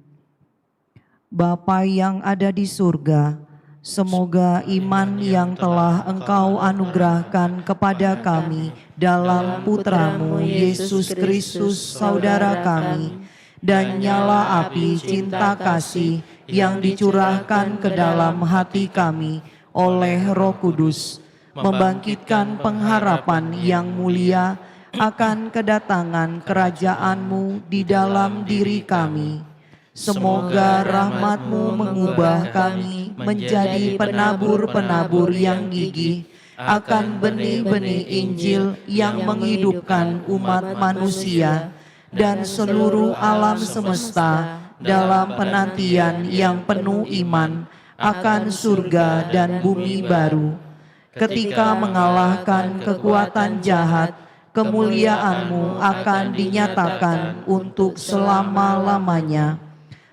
Bapa yang ada di surga, semoga iman yang telah Engkau anugerahkan kepada kami dalam Putramu Yesus Kristus Saudara kami, dan nyala api cinta kasih yang dicurahkan ke dalam hati kami oleh Roh Kudus, membangkitkan pengharapan yang mulia akan kedatangan kerajaan-Mu di dalam diri kami. Semoga rahmat-Mu mengubah kami menjadi penabur-penabur yang gigih akan benih-benih Injil yang menghidupkan umat manusia dan seluruh alam semesta dalam penantian yang penuh iman akan surga dan bumi baru. Ketika mengalahkan kekuatan jahat, kemuliaan-Mu akan dinyatakan untuk selama-lamanya.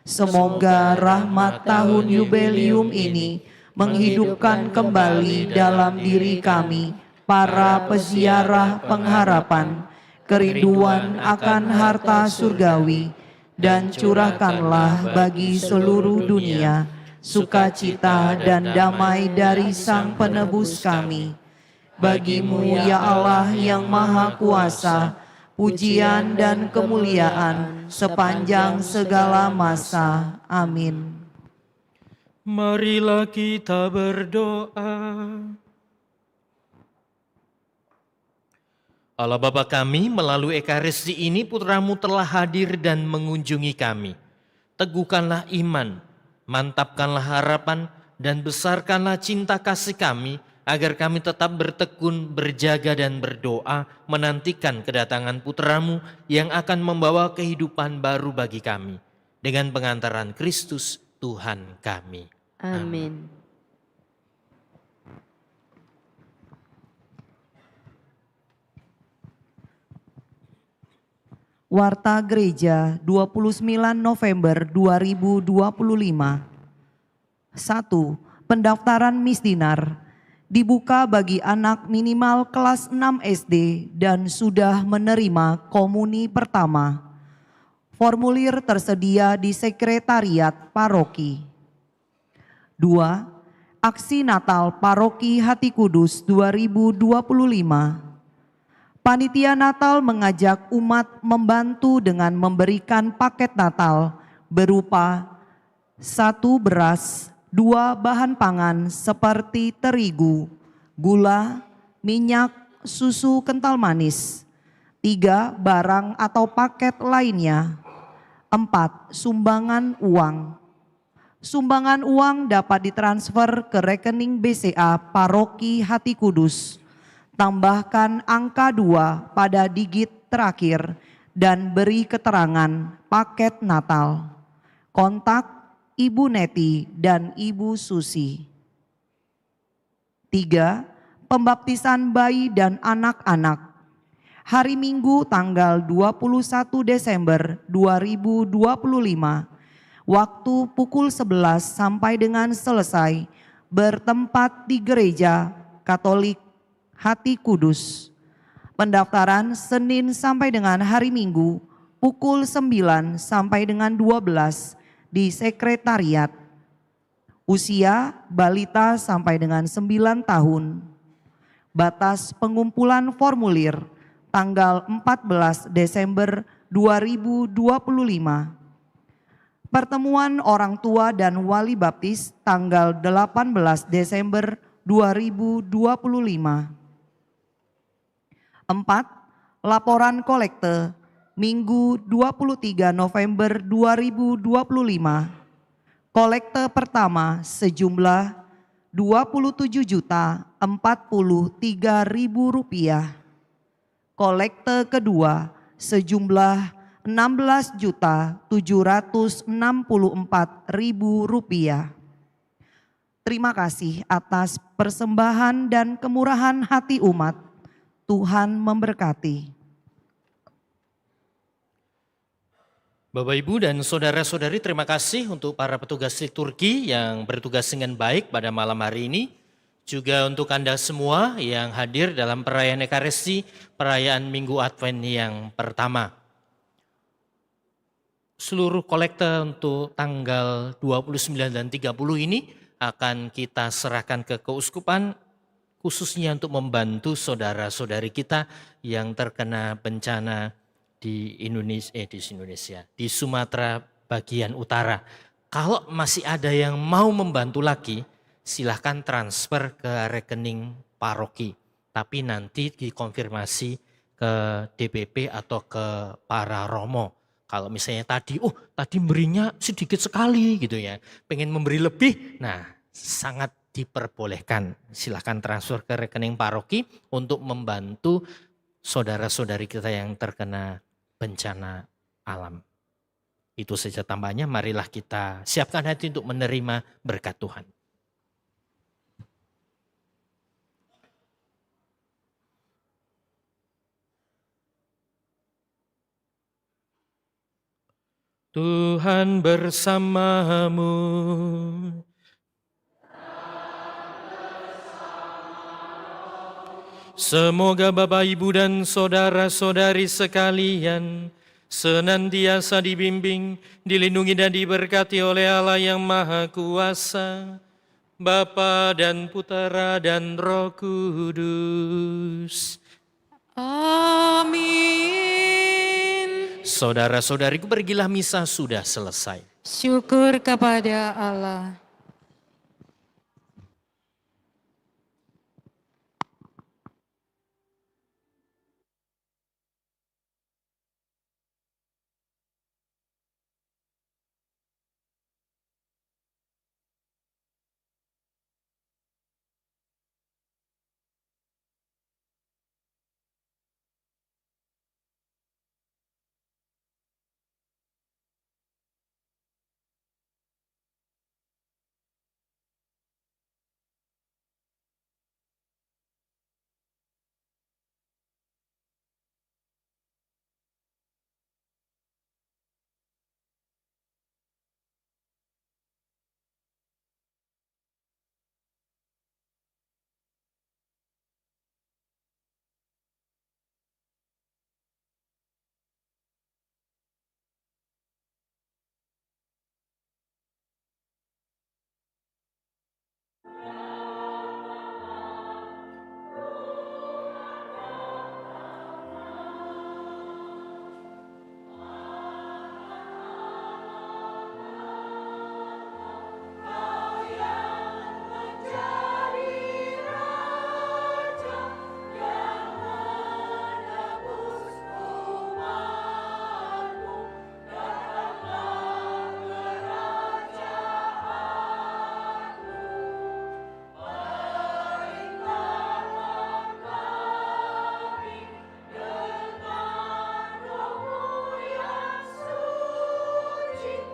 Semoga rahmat tahun yubelium ini menghidupkan kembali dalam diri kami, para peziarah pengharapan, kerinduan akan harta surgawi, dan curahkanlah bagi seluruh dunia sukacita dan damai dari Sang Penebus kami. Bagi-Mu ya Allah yang Maha Kuasa, pujian dan kemuliaan sepanjang segala masa. Amin. Marilah kita berdoa. Allah Bapa kami, melalui Ekaristi ini Putra-Mu telah hadir dan mengunjungi kami. Teguhkanlah iman, mantapkanlah harapan, dan besarkanlah cinta kasih kami, agar kami tetap bertekun, berjaga dan berdoa, menantikan kedatangan Putra-Mu yang akan membawa kehidupan baru bagi kami. Dengan pengantaran Kristus Tuhan kami. Amin. Warta Gereja 29 November 2025. 1. Pendaftaran misdinar dibuka bagi anak minimal kelas 6 SD dan sudah menerima komuni pertama. Formulir tersedia di sekretariat paroki. 2. Aksi Natal Paroki Hati Kudus 2025. Panitia Natal mengajak umat membantu dengan memberikan paket Natal berupa 1 beras, 2 bahan pangan seperti terigu, gula, minyak, susu kental manis, 3 barang atau paket lainnya, 4 sumbangan uang. Sumbangan uang dapat ditransfer ke rekening BCA Paroki Hati Kudus. Tambahkan angka 2 pada digit terakhir dan beri keterangan paket Natal. Kontak Ibu Neti dan Ibu Susi. 3. Pembaptisan bayi dan anak-anak. Hari Minggu tanggal 21 Desember 2025. Waktu pukul 11 sampai dengan selesai, bertempat di Gereja Katolik Hati Kudus. Pendaftaran Senin sampai dengan hari Minggu pukul 9 sampai dengan 12 di sekretariat. Usia balita sampai dengan 9 tahun. Batas pengumpulan formulir tanggal 14 Desember 2025. Pertemuan orang tua dan wali baptis tanggal 18 Desember 2025. 4. Laporan kolekte Minggu 23 November 2025. Kolekte pertama sejumlah Rp27.043.000. Kolekte kedua sejumlah Rp16.764.000. terima kasih atas persembahan dan kemurahan hati umat. Tuhan memberkati. Bapak, Ibu, dan saudara-saudari, terima kasih untuk para petugas liturgi yang bertugas dengan baik pada malam hari ini. Juga untuk Anda semua yang hadir dalam perayaan Ekaristi, perayaan Minggu Advent yang pertama. Seluruh kolekte untuk tanggal 29 dan 30 ini akan kita serahkan ke keuskupan, khususnya untuk membantu saudara-saudari kita yang terkena bencana di Indonesia, di Sumatera bagian utara. Kalau masih ada yang mau membantu lagi, silahkan transfer ke rekening paroki. Tapi nanti dikonfirmasi ke DPP atau ke para romo. Kalau misalnya tadi berinya sedikit sekali gitu ya, pengen memberi lebih, nah sangat diperbolehkan. Silahkan transfer ke rekening paroki untuk membantu saudara-saudari kita yang terkena bencana alam. Itu saja tambahnya, marilah kita siapkan hati untuk menerima berkat Tuhan. Tuhan bersamamu. Semoga Bapak, Ibu, dan saudara-saudari sekalian senantiasa dibimbing, dilindungi, dan diberkati oleh Allah yang Maha Kuasa, Bapa dan Putera dan Roh Kudus. Amin. Saudara-saudariku, pergilah, misa sudah selesai. Syukur kepada Allah.